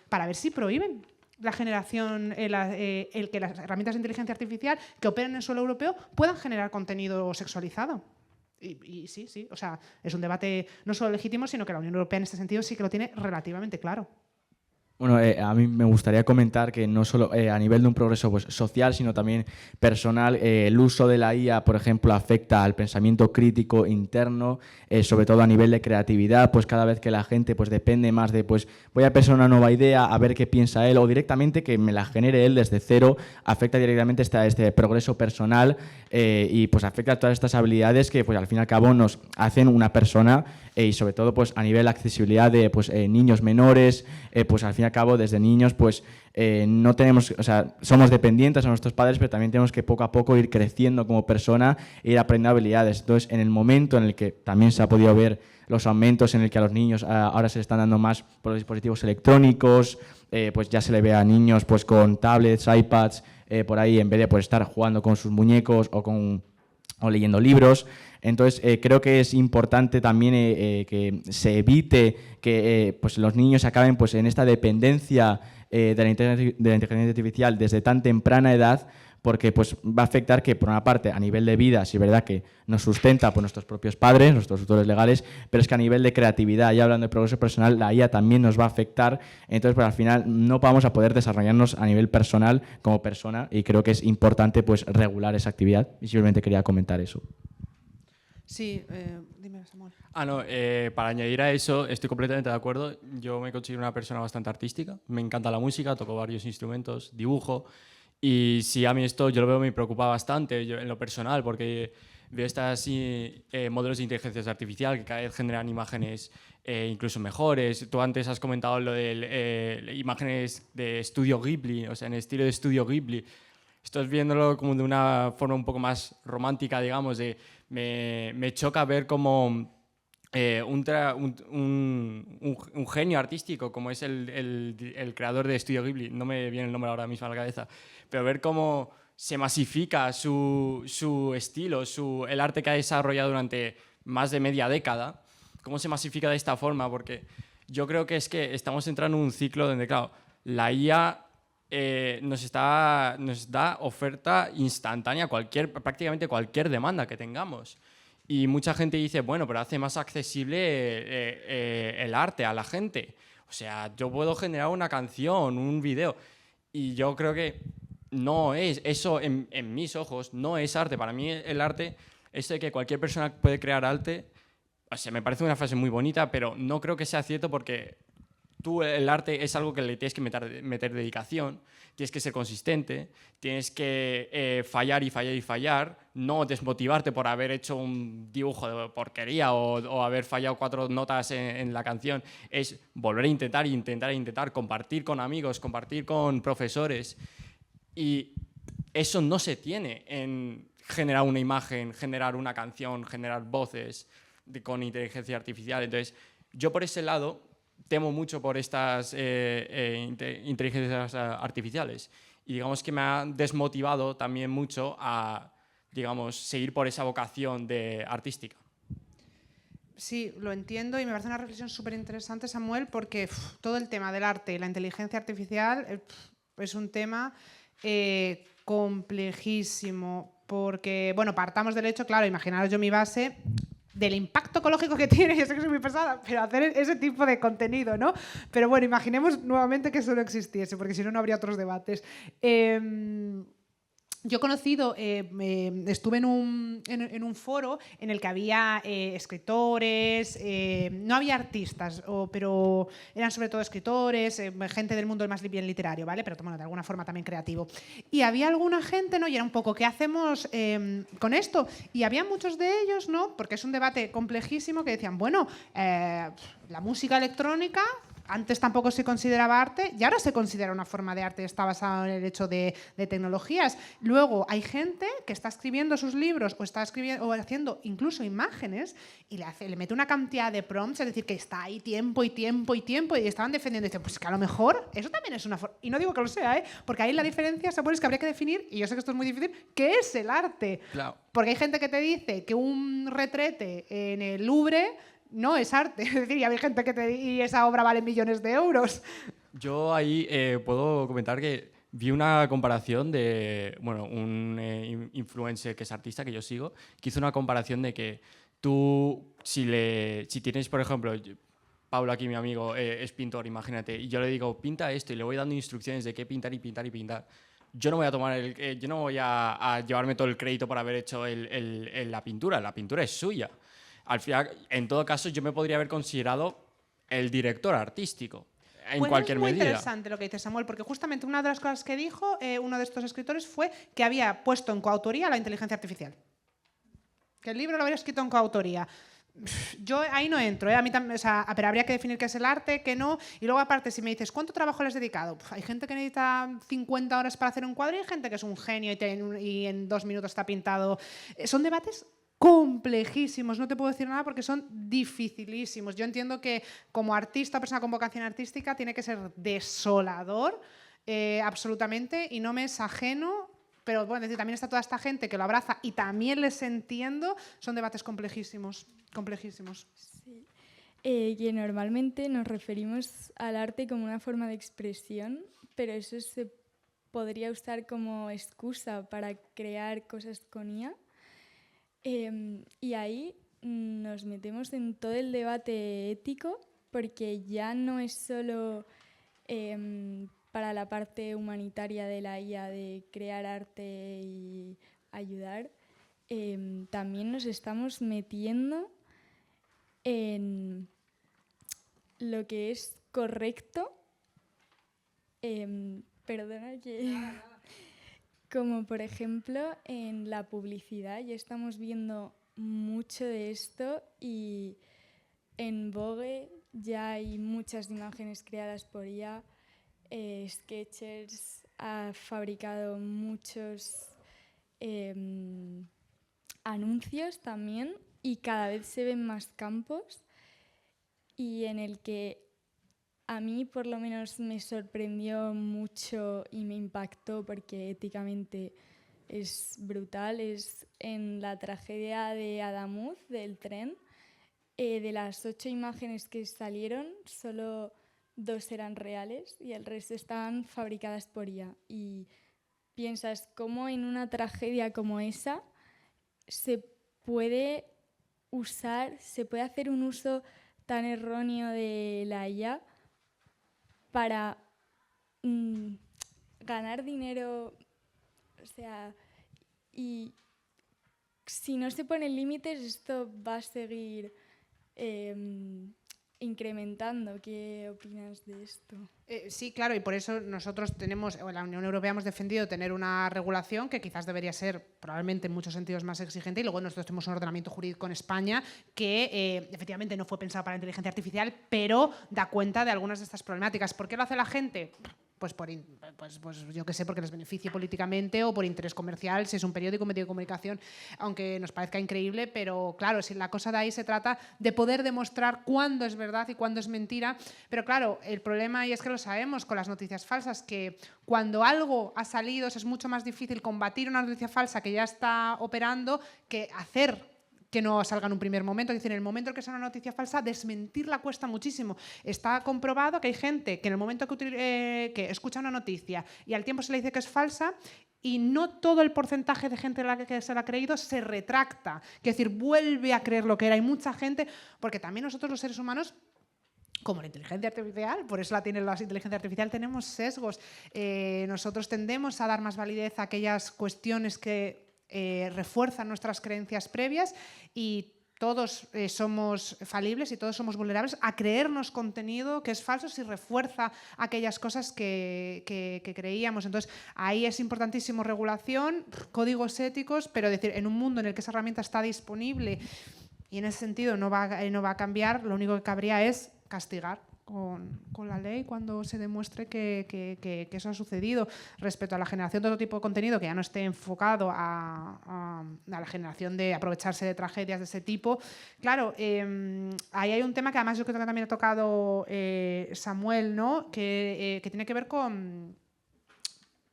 para ver si prohíben la generación, el que las herramientas de inteligencia artificial que operen en el suelo europeo puedan generar contenido sexualizado. Y sí, o sea, es un debate no solo legítimo, sino que la Unión Europea en este sentido sí que lo tiene relativamente claro. Bueno, a mí me gustaría comentar que no solo a nivel de un progreso pues, social, sino también personal, el uso de la IA, por ejemplo, afecta al pensamiento crítico interno, sobre todo a nivel de creatividad, pues cada vez que la gente pues, depende más de, pues voy a pensar una nueva idea, a ver qué piensa él, o directamente que me la genere él desde cero, afecta directamente este progreso personal y pues afecta a todas estas habilidades que pues al fin y al cabo nos hacen una persona y sobre todo pues a nivel de accesibilidad de pues, niños menores, pues al fin y al cabo desde niños pues no tenemos, o sea, somos dependientes a nuestros padres, pero también tenemos que poco a poco ir creciendo como persona e ir aprendiendo habilidades. Entonces, en el momento en el que también se ha podido ver los aumentos en el que a los niños ahora se les están dando más por los dispositivos electrónicos, pues ya se le ve a niños pues con tablets, iPads, por ahí en vez de pues, estar jugando con sus muñecos o leyendo libros. Entonces, creo que es importante también que se evite que pues los niños acaben pues, en esta dependencia de la inteligencia artificial desde tan temprana edad, porque pues, va a afectar que, por una parte, a nivel de vida, sí es verdad que nos sustenta pues, nuestros propios padres, nuestros tutores legales, pero es que a nivel de creatividad, ya hablando de progreso personal, la IA también nos va a afectar. Entonces, pues, al final no vamos a poder desarrollarnos a nivel personal como persona y creo que es importante pues, regular esa actividad y simplemente quería comentar eso. Sí, dime, Samuel. No, para añadir a eso, estoy completamente de acuerdo. Yo me considero una persona bastante artística. Me encanta la música, toco varios instrumentos, dibujo. Y sí, a mí esto yo lo veo me preocupa bastante yo, en lo personal, porque veo estas modelos de inteligencia artificial que cada vez generan imágenes incluso mejores. Tú antes has comentado lo de imágenes de estudio Ghibli, o sea, en estilo de estudio Ghibli. Estás viéndolo como de una forma un poco más romántica, digamos, de me choca ver como un genio artístico, como es el creador de Estudio Ghibli, no me viene el nombre ahora mismo a la cabeza, pero ver cómo se masifica su estilo, el arte que ha desarrollado durante más de media década, cómo se masifica de esta forma, porque yo creo que es que estamos entrando en un ciclo donde, claro, la IA nos da oferta instantánea a prácticamente cualquier demanda que tengamos. Y mucha gente dice, bueno, pero hace más accesible el arte a la gente. O sea, yo puedo generar una canción, un video. Y yo creo que no es, eso en mis ojos, no es arte. Para mí el arte es de que cualquier persona puede crear arte. O sea, me parece una frase muy bonita, pero no creo que sea cierto porque el arte es algo que le tienes que meter dedicación, tienes que ser consistente, tienes que fallar y fallar y fallar, no desmotivarte por haber hecho un dibujo de porquería o haber fallado 4 notas en la canción. Es volver a intentar, compartir con amigos, compartir con profesores. Y eso no se tiene en generar una imagen, generar una canción, generar voces con inteligencia artificial. Entonces, yo por ese lado temo mucho por estas inteligencias artificiales y digamos que me ha desmotivado también mucho a digamos, seguir por esa vocación artística. Sí, lo entiendo y me parece una reflexión súper interesante, Samuel, porque todo el tema del arte y la inteligencia artificial es un tema complejísimo, porque, bueno, partamos del hecho, claro, imaginaros yo mi base del impacto ecológico que tiene, yo sé que soy muy pesada, pero hacer ese tipo de contenido, ¿no? Pero bueno, imaginemos nuevamente que eso no existiese, porque si no, no habría otros debates. Yo he conocido, estuve en un foro en el que había escritores, no había artistas, pero eran sobre todo escritores, gente del mundo más bien literario, ¿vale? Pero bueno, de alguna forma también creativo. Y había alguna gente, ¿no? Y era un poco, ¿qué hacemos con esto? Y había muchos de ellos, ¿no? Porque es un debate complejísimo, que decían, bueno, la música electrónica antes tampoco se consideraba arte y ahora se considera una forma de arte, está basado en el hecho de tecnologías. Luego hay gente que está escribiendo sus libros o está escribiendo o haciendo incluso imágenes y le mete una cantidad de prompts, es decir, que está ahí tiempo y estaban defendiendo y dicen, pues que a lo mejor eso también es una forma, y no digo que lo sea, porque ahí la diferencia, Samuel, es que habría que definir, y yo sé que esto es muy difícil, ¿qué es el arte? Claro. Porque hay gente que te dice que un retrete en el Louvre no es arte, es decir, y hay gente que y esa obra vale millones de euros. Yo ahí puedo comentar que vi una comparación de, bueno, un influencer que es artista que yo sigo, que hizo una comparación de que tú, si tienes, por ejemplo, Pablo aquí, mi amigo, es pintor, imagínate, y yo le digo, pinta esto, y le voy dando instrucciones de qué pintar y pintar y pintar. Yo no voy a tomar yo no voy a llevarme todo el crédito por haber hecho la pintura es suya. Al final, en todo caso, yo me podría haber considerado el director artístico, en cualquier medida. Es muy interesante lo que dice Samuel, porque justamente una de las cosas que dijo uno de estos escritores fue que había puesto en coautoría la inteligencia artificial. Que el libro lo había escrito en coautoría. Yo ahí no entro, a mí también, pero habría que definir qué es el arte, qué no. Y luego, aparte, si me dices, ¿cuánto trabajo le has dedicado? Hay gente que necesita 50 horas para hacer un cuadro y hay gente que es un genio y en 2 minutos está pintado. Son debates complejísimos, no te puedo decir nada porque son dificilísimos. Yo entiendo que como artista, persona con vocación artística, tiene que ser desolador, absolutamente, y no me es ajeno. Pero bueno, decir, también está toda esta gente que lo abraza y también les entiendo. Son debates complejísimos, complejísimos. Sí. Que normalmente nos referimos al arte como una forma de expresión, pero eso se podría usar como excusa para crear cosas con IA. Y ahí nos metemos en todo el debate ético, porque ya no es solo para la parte humanitaria de la IA de crear arte y ayudar, también nos estamos metiendo en lo que es correcto. Perdona que... Como por ejemplo en la publicidad, ya estamos viendo mucho de esto y en Vogue ya hay muchas imágenes creadas por IA. Skechers ha fabricado muchos anuncios también y cada vez se ven más campos y en el que a mí por lo menos me sorprendió mucho y me impactó porque éticamente es brutal. Es en la tragedia de Adamuz, del tren. De las 8 imágenes que salieron, solo 2 eran reales y el resto estaban fabricadas por IA. Y piensas cómo en una tragedia como esa se puede hacer un uso tan erróneo de la IA para ganar dinero, o sea, y si no se ponen límites, esto va a seguir incrementando. ¿Qué opinas de esto? Sí, claro, y por eso nosotros en la Unión Europea hemos defendido tener una regulación que quizás debería ser probablemente en muchos sentidos más exigente, y luego nosotros tenemos un ordenamiento jurídico en España que efectivamente no fue pensado para la inteligencia artificial, pero da cuenta de algunas de estas problemáticas. ¿Por qué lo hace la gente? pues yo qué sé, porque les beneficie políticamente o por interés comercial, si es un periódico, un medio de comunicación, aunque nos parezca increíble, pero claro, si la cosa de ahí se trata de poder demostrar cuándo es verdad y cuándo es mentira. Pero claro, el problema, y es que lo sabemos con las noticias falsas, que cuando algo ha salido es mucho más difícil combatir una noticia falsa que ya está operando que hacer que no salga en un primer momento. Es decir, en el momento en que sale una noticia falsa, desmentirla cuesta muchísimo. Está comprobado que hay gente que en el momento que escucha una noticia y al tiempo se le dice que es falsa, y no todo el porcentaje de gente que se la ha creído se retracta. Es decir, vuelve a creer lo que era. Hay mucha gente, porque también nosotros los seres humanos, como la inteligencia artificial, por eso la tiene la inteligencia artificial, tenemos sesgos. Nosotros tendemos a dar más validez a aquellas cuestiones que refuerzan nuestras creencias previas, y todos somos falibles y todos somos vulnerables a creernos contenido que es falso si refuerza aquellas cosas que creíamos. Entonces, ahí es importantísimo regulación, códigos éticos, pero decir, en un mundo en el que esa herramienta está disponible y en ese sentido no va a cambiar, lo único que cabría es castigar con la ley cuando se demuestre que eso ha sucedido. Respecto a la generación de otro tipo de contenido que ya no esté enfocado a la generación de aprovecharse de tragedias de ese tipo, claro, ahí hay un tema que además yo creo que también ha tocado Samuel, ¿no? que tiene que ver con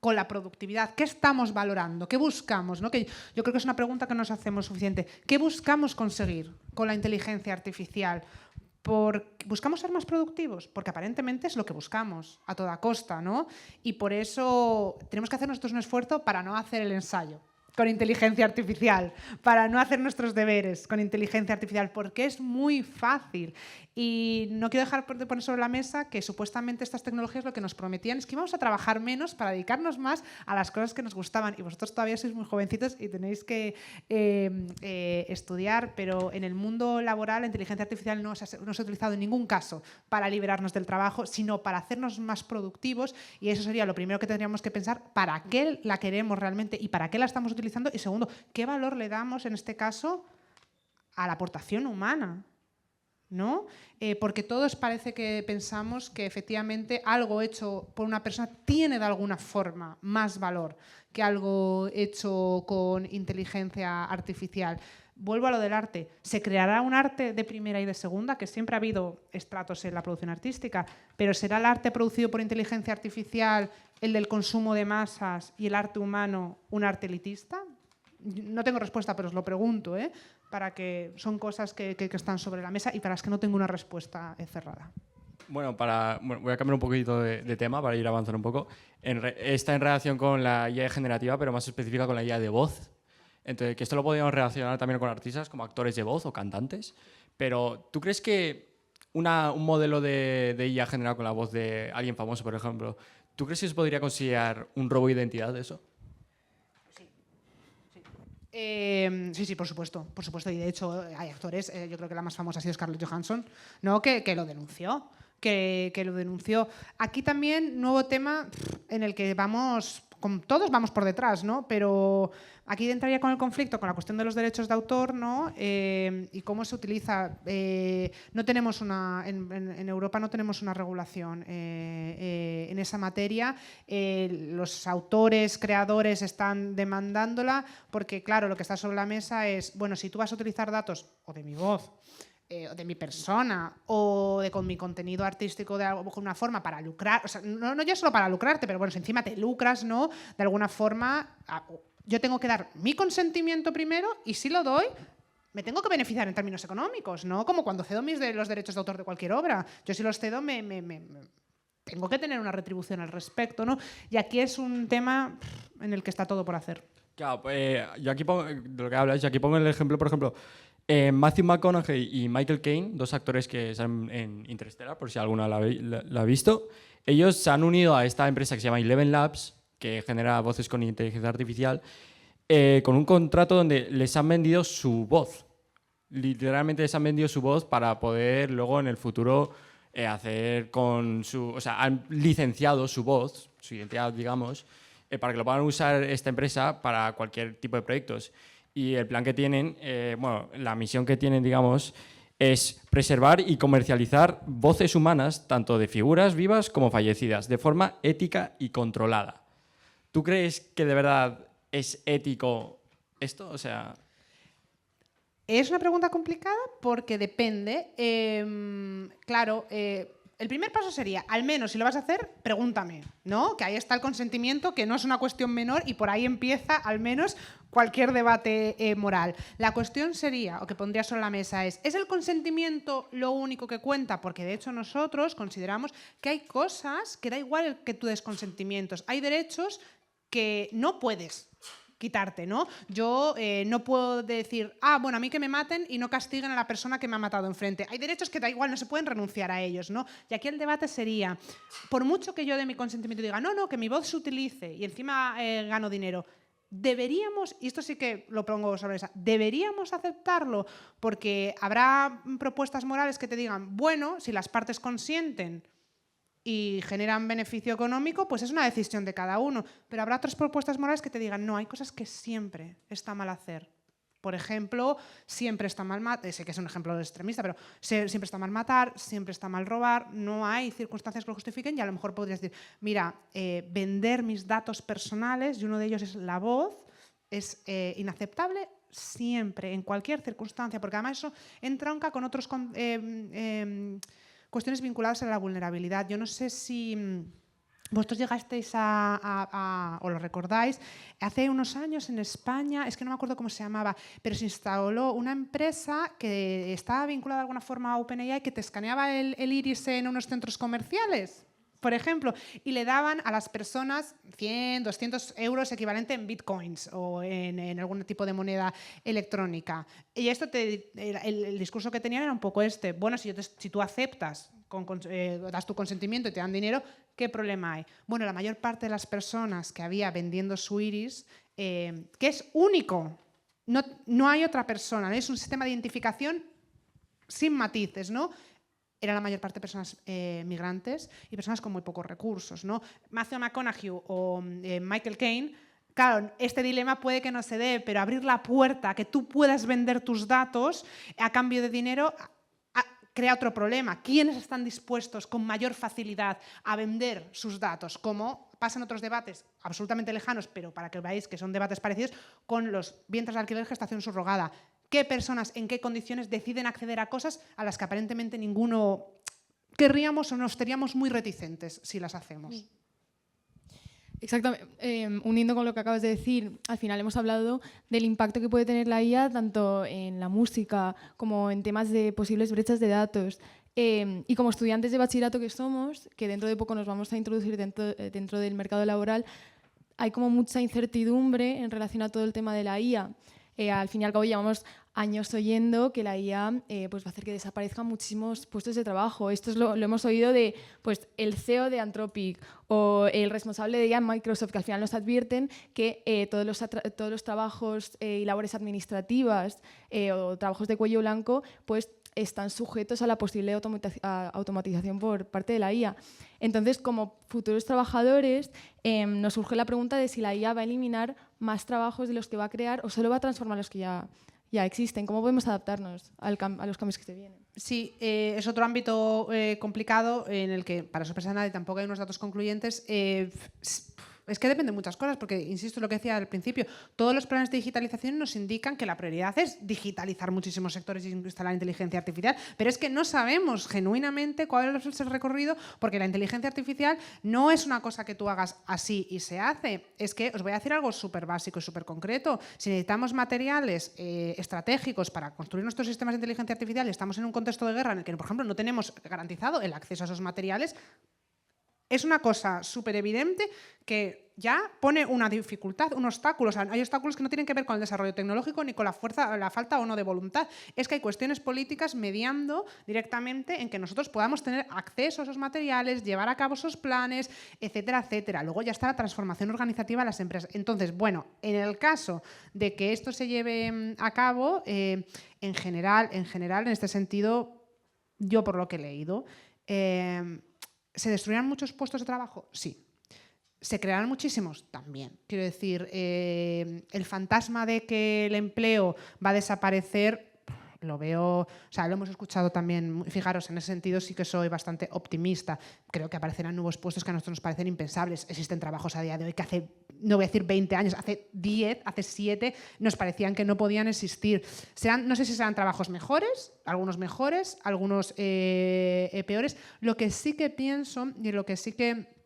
la productividad. ¿Qué estamos valorando? ¿Qué buscamos? ¿No? Que yo creo que es una pregunta que nos hacemos suficiente. ¿Qué buscamos conseguir con la inteligencia artificial? ¿Buscamos ser más productivos? Porque aparentemente es lo que buscamos a toda costa, ¿no? Y por eso tenemos que hacer nosotros un esfuerzo para no hacer el ensayo con inteligencia artificial, para no hacer nuestros deberes con inteligencia artificial, porque es muy fácil. Y no quiero dejar de poner sobre la mesa que supuestamente estas tecnologías lo que nos prometían es que íbamos a trabajar menos para dedicarnos más a las cosas que nos gustaban. Y vosotros todavía sois muy jovencitos y tenéis que estudiar, pero en el mundo laboral la inteligencia artificial no se ha utilizado en ningún caso para liberarnos del trabajo, sino para hacernos más productivos, y eso sería lo primero que tendríamos que pensar: ¿para qué la queremos realmente y para qué la estamos utilizando? Y segundo, ¿qué valor le damos en este caso a la aportación humana? ¿No? Porque todos parece que pensamos que efectivamente algo hecho por una persona tiene de alguna forma más valor que algo hecho con inteligencia artificial. Vuelvo a lo del arte. ¿Se creará un arte de primera y de segunda? Que siempre ha habido estratos en la producción artística, pero ¿será el arte producido por inteligencia artificial el del consumo de masas y el arte humano un arte elitista? No tengo respuesta, pero os lo pregunto, para que son cosas que están sobre la mesa y para las que no tengo una respuesta cerrada. Bueno, voy a cambiar un poquito de tema para ir avanzando un poco. Está en relación con la IA generativa, pero más específica con la IA de voz. Entonces, que esto lo podríamos relacionar también con artistas como actores de voz o cantantes. Pero, ¿tú crees que un modelo de IA generado con la voz de alguien famoso, por ejemplo, ¿tú crees que se podría considerar un robo de identidad de eso? Sí, por supuesto. Y de hecho hay actores, yo creo que la más famosa ha sido Scarlett Johansson, ¿no? que lo denunció. Aquí también, nuevo tema en el que todos vamos por detrás, ¿no? Pero aquí entraría con el conflicto, con la cuestión de los derechos de autor, ¿no? Y cómo se utiliza. No tenemos en Europa no tenemos una regulación en esa materia. Los autores, creadores están demandándola porque, claro, lo que está sobre la mesa es, bueno, si tú vas a utilizar datos o de mi voz, o de mi persona, o con mi contenido artístico de alguna forma para lucrar, o sea, no ya solo para lucrarte, pero bueno, si encima te lucras, ¿no? De alguna forma, yo tengo que dar mi consentimiento primero, y si lo doy, me tengo que beneficiar en términos económicos, ¿no? Como cuando cedo los derechos de autor de cualquier obra. Yo si los cedo, tengo que tener una retribución al respecto, ¿no? Y aquí es un tema en el que está todo por hacer. Claro, yo aquí pongo, de lo que hablas, yo aquí pongo el ejemplo, por ejemplo, Matthew McConaughey y Michael Caine, dos actores que están en Interstellar, por si alguno la ha visto. Ellos se han unido a esta empresa que se llama Eleven Labs, que genera voces con inteligencia artificial, con un contrato donde les han vendido su voz. Literalmente les han vendido su voz para poder luego en el futuro hacer con su... O sea, han licenciado su voz, su identidad, digamos, para que lo puedan usar esta empresa para cualquier tipo de proyectos. Y el plan que tienen, la misión que tienen, digamos, es preservar y comercializar voces humanas, tanto de figuras vivas como fallecidas, de forma ética y controlada. ¿Tú crees que de verdad es ético esto? O sea... Es una pregunta complicada porque depende. Claro, el primer paso sería, al menos si lo vas a hacer, pregúntame, ¿no? Que ahí está el consentimiento, que no es una cuestión menor y por ahí empieza al menos cualquier debate moral. La cuestión sería, o que pondría sobre la mesa ¿es el consentimiento lo único que cuenta? Porque de hecho nosotros consideramos que hay cosas que da igual que tú des consentimientos. Hay derechos que no puedes quitarte, ¿no? Yo no puedo decir, bueno, a mí que me maten y no castiguen a la persona que me ha matado enfrente. Hay derechos que da igual, no se pueden renunciar a ellos, ¿no? Y aquí el debate sería, por mucho que yo de mi consentimiento diga, no, que mi voz se utilice y encima gano dinero, deberíamos, y esto sí que lo pongo sobre esa, deberíamos aceptarlo porque habrá propuestas morales que te digan, bueno, si las partes consienten y generan beneficio económico, pues es una decisión de cada uno. Pero habrá otras propuestas morales que te digan, no, hay cosas que siempre está mal hacer. Por ejemplo, siempre está mal matar, sé que es un ejemplo extremista, pero siempre está mal matar, siempre está mal robar, no hay circunstancias que lo justifiquen y a lo mejor podrías decir, mira, vender mis datos personales, y uno de ellos es la voz, es inaceptable siempre, en cualquier circunstancia, porque además eso entronca con otros cuestiones vinculadas a la vulnerabilidad. Yo no sé si vosotros llegasteis o lo recordáis, hace unos años en España, es que no me acuerdo cómo se llamaba, pero se instaló una empresa que estaba vinculada de alguna forma a OpenAI que te escaneaba el iris en unos centros comerciales, por ejemplo, y le daban a las personas 100, 200 euros equivalente en bitcoins o en algún tipo de moneda electrónica. Y esto el discurso que tenían era un poco bueno, si tú aceptas, das tu consentimiento y te dan dinero, ¿qué problema hay? Bueno, la mayor parte de las personas que había vendiendo su iris, que es único, no hay otra persona, ¿no? Es un sistema de identificación sin matices, ¿no? Era la mayor parte de personas migrantes y personas con muy pocos recursos, ¿no? Matthew McConaughey o Michael Caine, claro, este dilema puede que no se dé, pero abrir la puerta a que tú puedas vender tus datos a cambio de dinero crea otro problema. ¿Quiénes están dispuestos con mayor facilidad a vender sus datos? Como pasa en otros debates absolutamente lejanos, pero para que veáis que son debates parecidos, con los vientres de alquiler, gestación subrogada. ¿Qué personas, en qué condiciones deciden acceder a cosas a las que aparentemente ninguno querríamos o nos estaríamos muy reticentes si las hacemos? Exactamente. Uniendo con lo que acabas de decir, al final hemos hablado del impacto que puede tener la IA tanto en la música como en temas de posibles brechas de datos. Y como estudiantes de bachillerato que somos, que dentro de poco nos vamos a introducir dentro del mercado laboral, hay como mucha incertidumbre en relación a todo el tema de la IA. Al fin y al cabo llevamos años oyendo que la IA pues va a hacer que desaparezcan muchísimos puestos de trabajo. Esto lo hemos oído de pues, el CEO de Anthropic o el responsable de IA en Microsoft, que al final nos advierten que todos los trabajos y labores administrativas o trabajos de cuello blanco pues, están sujetos a la posible automatización por parte de la IA. Entonces, como futuros trabajadores, nos surge la pregunta de si la IA va a eliminar más trabajos de los que va a crear o solo va a transformar los que ya existen. ¿Cómo podemos adaptarnos a los cambios que se vienen? Sí, es otro ámbito complicado en el que, para sorpresa de nadie, tampoco hay unos datos concluyentes. Es que depende de muchas cosas, porque, insisto, lo que decía al principio, todos los planes de digitalización nos indican que la prioridad es digitalizar muchísimos sectores y instalar inteligencia artificial, pero es que no sabemos genuinamente cuál es el recorrido, porque la inteligencia artificial no es una cosa que tú hagas así y se hace. Es que os voy a decir algo súper básico y súper concreto. Si necesitamos materiales estratégicos para construir nuestros sistemas de inteligencia artificial y estamos en un contexto de guerra en el que, por ejemplo, no tenemos garantizado el acceso a esos materiales, es una cosa súper evidente que ya pone una dificultad, un obstáculo. O sea, hay obstáculos que no tienen que ver con el desarrollo tecnológico ni con la falta o no de voluntad. Es que hay cuestiones políticas mediando directamente en que nosotros podamos tener acceso a esos materiales, llevar a cabo esos planes, etcétera, etcétera. Luego ya está la transformación organizativa de las empresas. Entonces, bueno, en el caso de que esto se lleve a cabo, en general, en este sentido, yo por lo que he leído, ¿se destruirán muchos puestos de trabajo? Sí. ¿Se crearán muchísimos? También. Quiero decir, el fantasma de que el empleo va a desaparecer, lo veo, o sea, lo hemos escuchado también. Fijaros, en ese sentido sí que soy bastante optimista. Creo que aparecerán nuevos puestos que a nosotros nos parecen impensables. Existen trabajos a día de hoy que hace, no voy a decir 20 años, hace 10, hace 7, nos parecían que no podían existir. No sé si serán trabajos mejores, algunos peores. Lo que sí que pienso y lo que sí que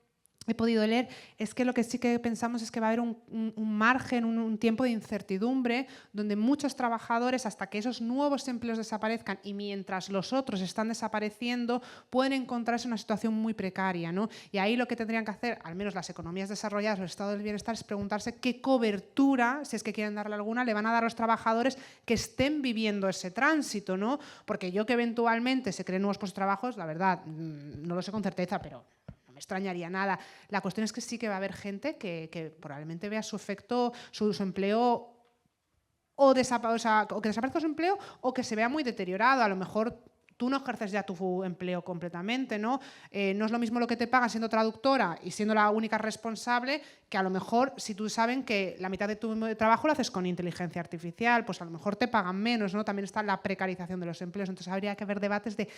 he podido leer es que lo que sí que pensamos es que va a haber un margen, un tiempo de incertidumbre donde muchos trabajadores, hasta que esos nuevos empleos desaparezcan y mientras los otros están desapareciendo, pueden encontrarse en una situación muy precaria, ¿no? Y ahí lo que tendrían que hacer, al menos las economías desarrolladas, el estado del bienestar, es preguntarse qué cobertura, si es que quieren darle alguna, le van a dar a los trabajadores que estén viviendo ese tránsito, ¿no? Porque yo que eventualmente se creen nuevos puestos de trabajo, la verdad, no lo sé con certeza, pero no me extrañaría nada. La cuestión es que sí que va a haber gente que probablemente vea su efecto, su empleo o que desaparezca su empleo o que se vea muy deteriorado. A lo mejor tú no ejerces ya tu empleo completamente, ¿no? No es lo mismo lo que te pagan siendo traductora y siendo la única responsable que a lo mejor si tú saben que la mitad de tu trabajo lo haces con inteligencia artificial, pues a lo mejor te pagan menos, ¿no? También está la precarización de los empleos. Entonces habría que haber debates de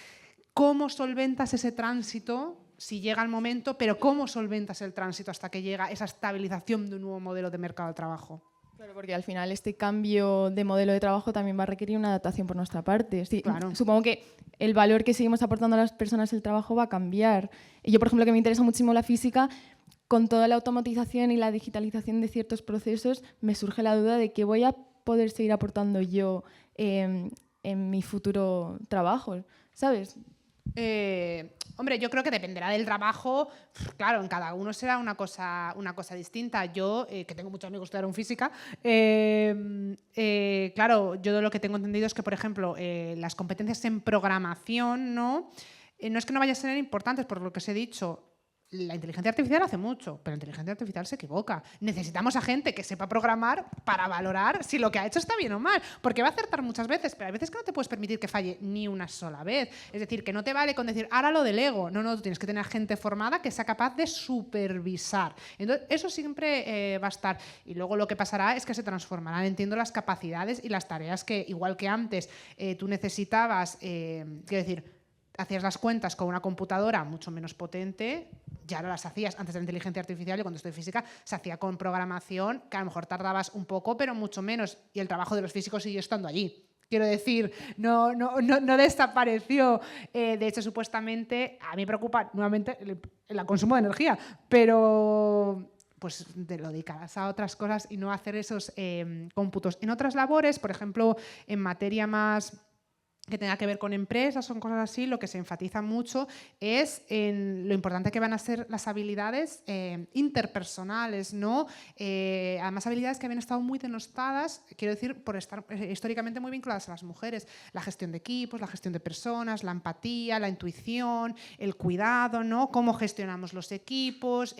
cómo solventas ese tránsito si llega el momento, pero cómo solventas el tránsito hasta que llega esa estabilización de un nuevo modelo de mercado de trabajo. Claro, porque al final este cambio de modelo de trabajo también va a requerir una adaptación por nuestra parte. Sí, claro. Supongo que el valor que seguimos aportando a las personas el trabajo va a cambiar. Y yo, por ejemplo, que me interesa muchísimo la física, con toda la automatización y la digitalización de ciertos procesos, me surge la duda de qué voy a poder seguir aportando yo en mi futuro trabajo, ¿sabes? Hombre, yo creo que dependerá del trabajo. Claro, en cada uno será una cosa distinta. Yo, que tengo muchos amigos que estudiaron física, claro, yo lo que tengo entendido es que, por ejemplo, las competencias en programación, ¿no? No es que no vayan a ser importantes, por lo que os he dicho. La inteligencia artificial hace mucho, pero la inteligencia artificial se equivoca. Necesitamos a gente que sepa programar para valorar si lo que ha hecho está bien o mal, porque va a acertar muchas veces, pero hay veces que no te puedes permitir que falle ni una sola vez. Es decir, que no te vale con decir, ahora lo delego. No, tú tienes que tener gente formada que sea capaz de supervisar. Entonces, eso siempre va a estar. Y luego lo que pasará es que se transformarán, entiendo, las capacidades y las tareas que, igual que antes, tú necesitabas, quiero decir, hacías las cuentas con una computadora mucho menos potente, ya no las hacías antes de la inteligencia artificial, y cuando estudié física se hacía con programación, que a lo mejor tardabas un poco, pero mucho menos, y el trabajo de los físicos siguió estando allí. Quiero decir, no desapareció. De hecho, supuestamente, a mí me preocupa nuevamente el consumo de energía, pero pues te lo dedicarás a otras cosas y no a hacer esos cómputos. En otras labores, por ejemplo, en materia más que tenga que ver con empresas o cosas así, lo que se enfatiza mucho es en lo importante que van a ser las habilidades interpersonales, ¿no? Además, habilidades que habían estado muy denostadas, quiero decir, por estar históricamente muy vinculadas a las mujeres. La gestión de equipos, la gestión de personas, la empatía, la intuición, el cuidado, ¿no? Cómo gestionamos los equipos,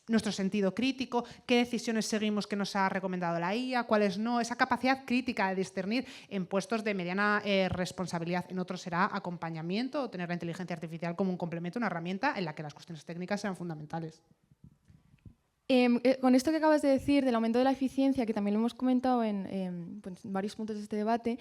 nuestro sentido crítico, qué decisiones seguimos que nos ha recomendado la IA, cuáles no, esa capacidad crítica de discernir en puestos de mediana responsabilidad. En otros será acompañamiento o tener la inteligencia artificial como un complemento, una herramienta en la que las cuestiones técnicas sean fundamentales. Con esto que acabas de decir del aumento de la eficiencia, que también lo hemos comentado en varios puntos de este debate,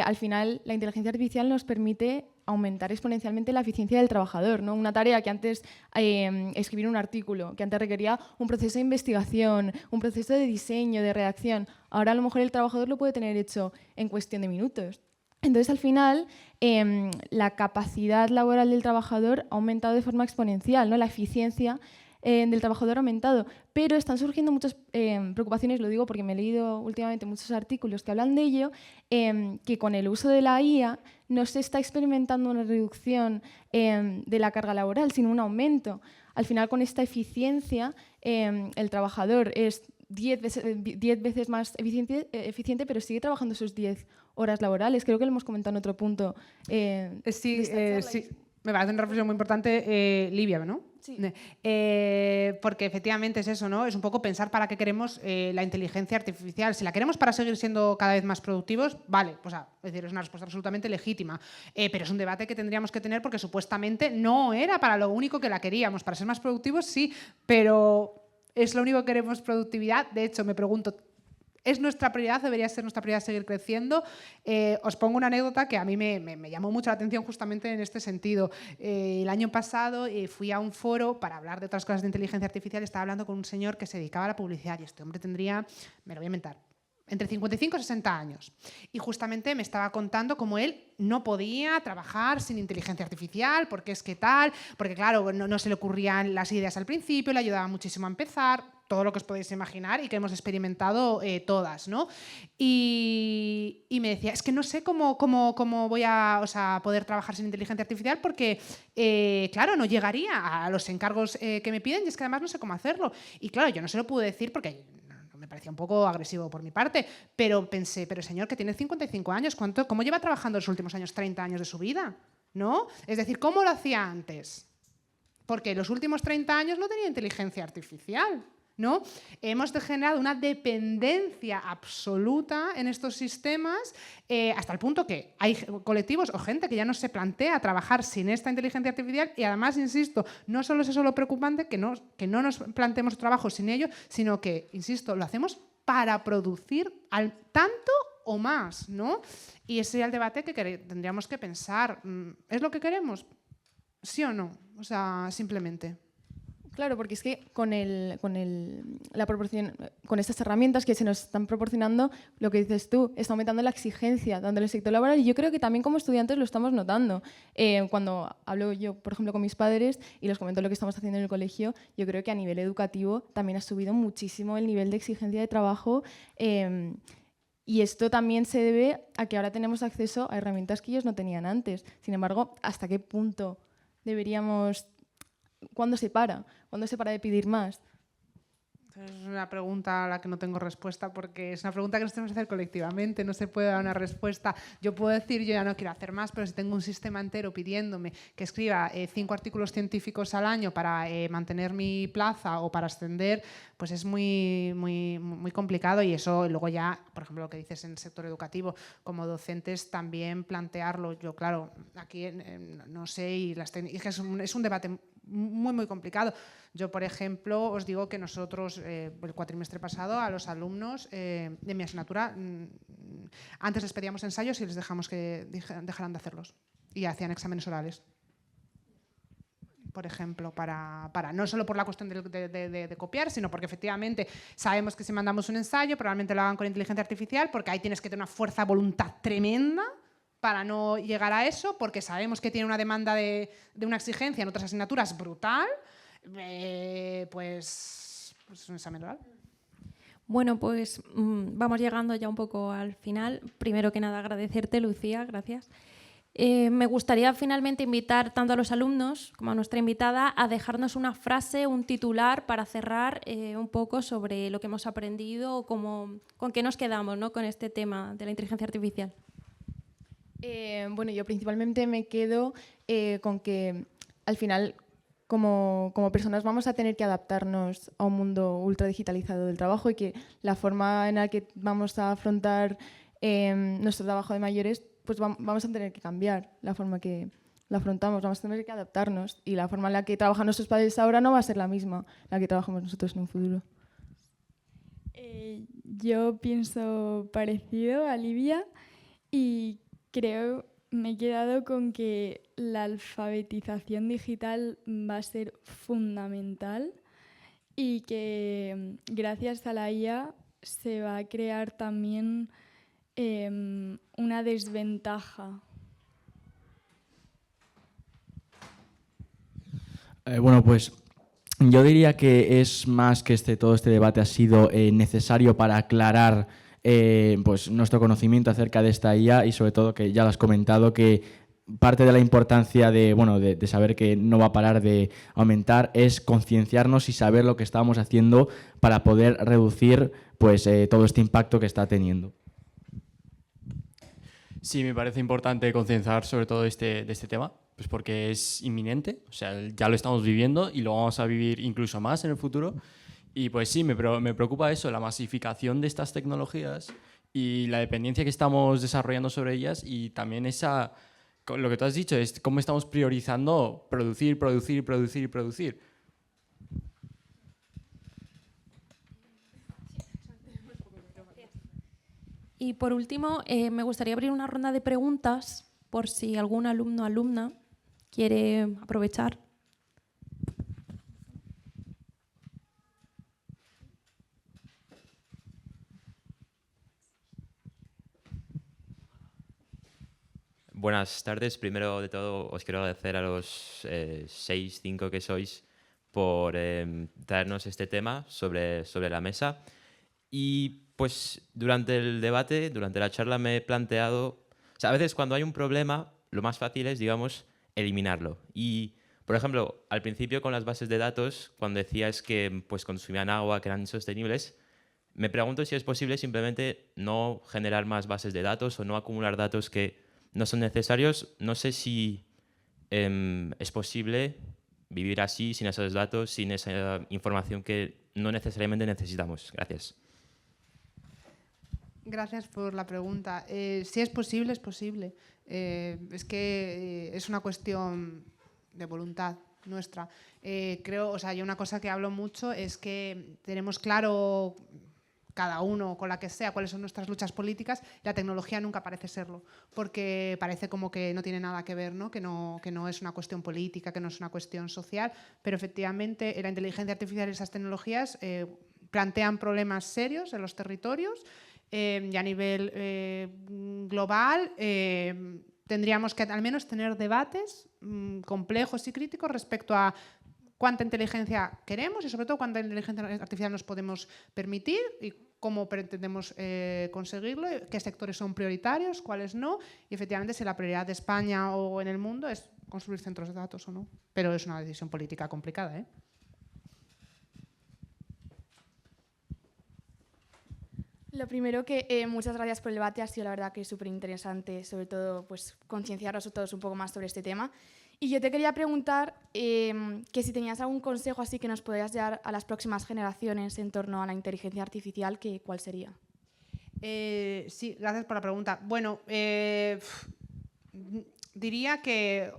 al final la inteligencia artificial nos permite aumentar exponencialmente la eficiencia del trabajador, ¿no? Una tarea que antes, escribir un artículo, que antes requería un proceso de investigación, un proceso de diseño, de redacción, ahora a lo mejor el trabajador lo puede tener hecho en cuestión de minutos. Entonces, al final, la capacidad laboral del trabajador ha aumentado de forma exponencial, ¿no? La eficiencia del trabajador ha aumentado, pero están surgiendo muchas preocupaciones, lo digo porque me he leído últimamente muchos artículos que hablan de ello, que con el uso de la IA no se está experimentando una reducción de la carga laboral, sino un aumento. Al final, con esta eficiencia, el trabajador es 10 veces más eficiente, pero sigue trabajando sus 10 horas laborales. Creo que lo hemos comentado en otro punto. Sí. Me parece una reflexión muy importante, Livia, ¿no? Sí. Porque efectivamente es eso, ¿no? Es un poco pensar para qué queremos la inteligencia artificial. Si la queremos para seguir siendo cada vez más productivos, vale, pues es decir, es una respuesta absolutamente legítima. Pero es un debate que tendríamos que tener porque supuestamente no era para lo único que la queríamos. Para ser más productivos, sí, pero ¿es lo único que queremos productividad? De hecho, me pregunto, es nuestra prioridad, debería ser nuestra prioridad seguir creciendo. Os pongo una anécdota que a mí me llamó mucho la atención justamente en este sentido. El año pasado fui a un foro para hablar de otras cosas de inteligencia artificial. Estaba hablando con un señor que se dedicaba a la publicidad y este hombre tendría, me lo voy a inventar, entre 55 y 60 años. Y justamente me estaba contando cómo él no podía trabajar sin inteligencia artificial, porque es que tal, porque claro, no se le ocurrían las ideas al principio, le ayudaba muchísimo a empezar, todo lo que os podéis imaginar y que hemos experimentado todas, ¿no? Y me decía, es que no sé cómo voy a poder trabajar sin inteligencia artificial porque, claro, no llegaría a los encargos que me piden y es que además no sé cómo hacerlo. Y claro, yo no se lo pude decir porque me parecía un poco agresivo por mi parte, pero pensé, pero señor, que tiene 55 años, ¿cómo lleva trabajando los últimos años, 30 años de su vida? ¿No? Es decir, ¿cómo lo hacía antes? Porque los últimos 30 años no tenía inteligencia artificial, ¿no? Hemos generado una dependencia absoluta en estos sistemas hasta el punto que hay colectivos o gente que ya no se plantea trabajar sin esta inteligencia artificial y además, insisto, no solo es eso lo preocupante, que no nos planteemos trabajo sin ello, sino que, insisto, lo hacemos para producir tanto o más, ¿no? Y ese sería el debate que tendríamos que pensar. ¿Es lo que queremos? ¿Sí o no? O sea, simplemente. Claro, porque es que con estas herramientas que se nos están proporcionando, lo que dices tú, está aumentando la exigencia tanto en el sector laboral y yo creo que también como estudiantes lo estamos notando. Cuando hablo yo, por ejemplo, con mis padres y les comento lo que estamos haciendo en el colegio, yo creo que a nivel educativo también ha subido muchísimo el nivel de exigencia de trabajo y esto también se debe a que ahora tenemos acceso a herramientas que ellos no tenían antes. Sin embargo, ¿hasta qué punto deberíamos... ¿Cuándo se para? ¿Cuándo se para de pedir más? Es una pregunta a la que no tengo respuesta porque es una pregunta que nos tenemos que hacer colectivamente, no se puede dar una respuesta. Yo puedo decir, yo ya no quiero hacer más, pero si tengo un sistema entero pidiéndome que escriba 5 artículos científicos al año para mantener mi plaza o para ascender, pues es muy complicado y eso luego ya, por ejemplo, lo que dices en el sector educativo, como docentes también plantearlo. Yo, claro, aquí no sé y es un debate muy complicado. Yo, por ejemplo, os digo que nosotros, el cuatrimestre pasado, a los alumnos de mi asignatura, antes les pedíamos ensayos y les dejamos que dejaran de hacerlos. Y hacían exámenes orales. Por ejemplo, para no solo por la cuestión de copiar, sino porque efectivamente sabemos que si mandamos un ensayo, probablemente lo hagan con inteligencia artificial, porque ahí tienes que tener una fuerza de voluntad tremenda para no llegar a eso, porque sabemos que tiene una demanda de una exigencia en otras asignaturas brutal, pues un examen oral. Bueno, pues vamos llegando ya un poco al final. Primero que nada, agradecerte, Lucía, gracias. Me gustaría finalmente invitar tanto a los alumnos como a nuestra invitada a dejarnos una frase, un titular para cerrar un poco sobre lo que hemos aprendido o con qué nos quedamos, ¿no?, con este tema de la inteligencia artificial. Bueno, yo principalmente me quedo con que al final como personas vamos a tener que adaptarnos a un mundo ultra digitalizado del trabajo y que la forma en la que vamos a afrontar nuestro trabajo de mayores, pues vamos a tener que cambiar la forma que lo afrontamos, vamos a tener que adaptarnos y la forma en la que trabajan nuestros padres ahora no va a ser la misma la que trabajamos nosotros en un futuro. Yo pienso parecido a Livia y me he quedado con que la alfabetización digital va a ser fundamental y que gracias a la IA se va a crear también una desventaja. Bueno, pues yo diría que es más que todo este debate ha sido necesario para aclarar pues nuestro conocimiento acerca de esta IA y sobre todo que ya lo has comentado que parte de la importancia de saber que no va a parar de aumentar es concienciarnos y saber lo que estamos haciendo para poder reducir pues todo este impacto que está teniendo. Sí, me parece importante concienciar sobre todo de este tema, pues porque es inminente, o sea, ya lo estamos viviendo y lo vamos a vivir incluso más en el futuro. Y pues sí, me preocupa eso, la masificación de estas tecnologías y la dependencia que estamos desarrollando sobre ellas y también lo que tú has dicho es cómo estamos priorizando producir. Y por último, me gustaría abrir una ronda de preguntas por si algún alumno o alumna quiere aprovechar. Buenas tardes. Primero de todo, os quiero agradecer a los 5 que sois por traernos este tema sobre la mesa. Y pues durante el debate, durante la charla me he planteado, o sea, a veces cuando hay un problema, lo más fácil es, digamos, eliminarlo. Y, por ejemplo, al principio con las bases de datos, cuando decías que pues, consumían agua, que eran insostenibles, me pregunto si es posible simplemente no generar más bases de datos o no acumular datos que no son necesarios. No sé si es posible vivir así, sin esos datos, sin esa información que no necesariamente necesitamos. Gracias. Gracias por la pregunta. Si es posible, es posible. Es que es una cuestión de voluntad nuestra. Creo, o sea, yo una cosa que hablo mucho es que tenemos claro cada uno con la que sea cuáles son nuestras luchas políticas. La tecnología nunca parece serlo, porque parece como que no tiene nada que ver, ¿no? Que no es una cuestión política, que no es una cuestión social, pero efectivamente la inteligencia artificial y esas tecnologías plantean problemas serios en los territorios. Y a nivel global tendríamos que al menos tener debates complejos y críticos respecto a cuánta inteligencia queremos y sobre todo cuánta inteligencia artificial nos podemos permitir y cómo pretendemos conseguirlo, qué sectores son prioritarios, cuáles no, y efectivamente si la prioridad de España o en el mundo es construir centros de datos o no. Pero es una decisión política complicada, ¿eh? Lo primero que muchas gracias por el debate, ha sido la verdad que súper interesante, sobre todo pues concienciaros a todos un poco más sobre este tema. Y yo te quería preguntar que si tenías algún consejo así que nos podrías dar a las próximas generaciones en torno a la inteligencia artificial, ¿cuál sería? Sí, gracias por la pregunta. Bueno, diría que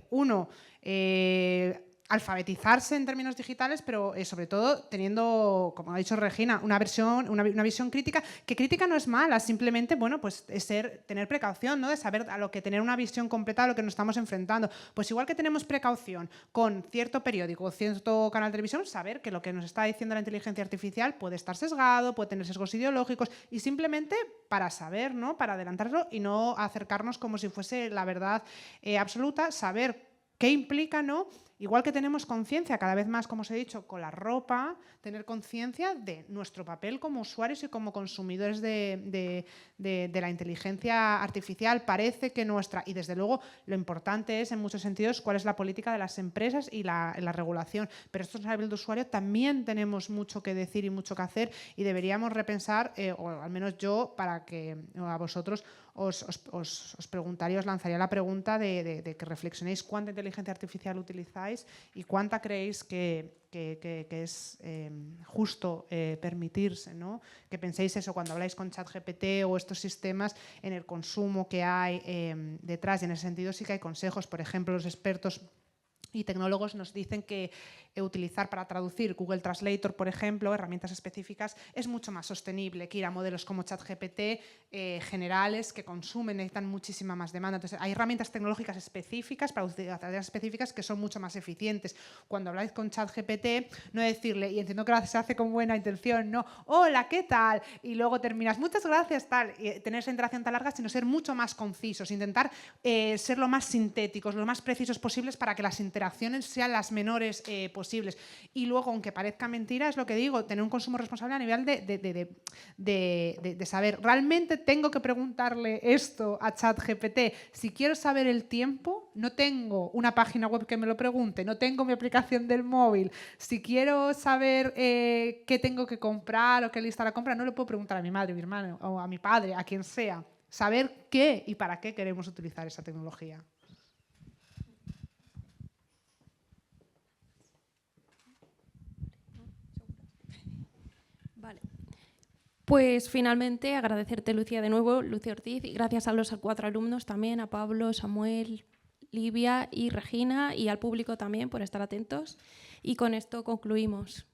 alfabetizarse en términos digitales, pero sobre todo teniendo, como ha dicho Regina, una visión crítica, que crítica no es mala, simplemente, bueno, pues es tener precaución, ¿no? De saber a lo que tener una visión completa de lo que nos estamos enfrentando. Pues igual que tenemos precaución con cierto periódico o cierto canal de televisión, saber que lo que nos está diciendo la inteligencia artificial puede estar sesgado, puede tener sesgos ideológicos, y simplemente para saber, ¿no? Para adelantarlo y no acercarnos como si fuese la verdad absoluta, saber qué implica, ¿no? Igual que tenemos conciencia cada vez más, como os he dicho, con la ropa, tener conciencia de nuestro papel como usuarios y como consumidores de la inteligencia artificial. Parece que y desde luego lo importante es en muchos sentidos cuál es la política de las empresas y la regulación. Pero esto a nivel de usuario también tenemos mucho que decir y mucho que hacer y deberíamos repensar, o al menos yo, para que a vosotros os preguntaría, os lanzaría la pregunta de que reflexionéis cuánta inteligencia artificial utilizáis y cuánta creéis que es justo permitirse, ¿no? Que penséis eso cuando habláis con ChatGPT o estos sistemas en el consumo que hay detrás, y en ese sentido sí que hay consejos. Por ejemplo, los expertos y tecnólogos nos dicen que utilizar para traducir Google Translator, por ejemplo, herramientas específicas, es mucho más sostenible que ir a modelos como ChatGPT generales que consumen, necesitan muchísima más demanda. Entonces, hay herramientas tecnológicas específicas para tareas específicas que son mucho más eficientes. Cuando habláis con ChatGPT, no decirle, y entiendo que se hace con buena intención, no, hola, ¿qué tal? Y luego terminas, muchas gracias, tal, y tener esa interacción tan larga, sino ser mucho más concisos, intentar ser lo más sintéticos, lo más precisos posibles para que las interacciones sean las menores posibles. Y luego, aunque parezca mentira, es lo que digo, tener un consumo responsable a nivel de saber, ¿realmente tengo que preguntarle esto a ChatGPT? Si quiero saber el tiempo, no tengo una página web que me lo pregunte, no tengo mi aplicación del móvil. Si quiero saber qué tengo que comprar o qué lista la compra, no le puedo preguntar a mi madre, a mi hermano o a mi padre, a quien sea. Saber qué y para qué queremos utilizar esa tecnología. Vale. Pues finalmente agradecerte, Lucía, de nuevo, Lucía Ortiz, y gracias a los 4 alumnos también, a Pablo, Samuel, Livia y Regina, y al público también por estar atentos. Y con esto concluimos.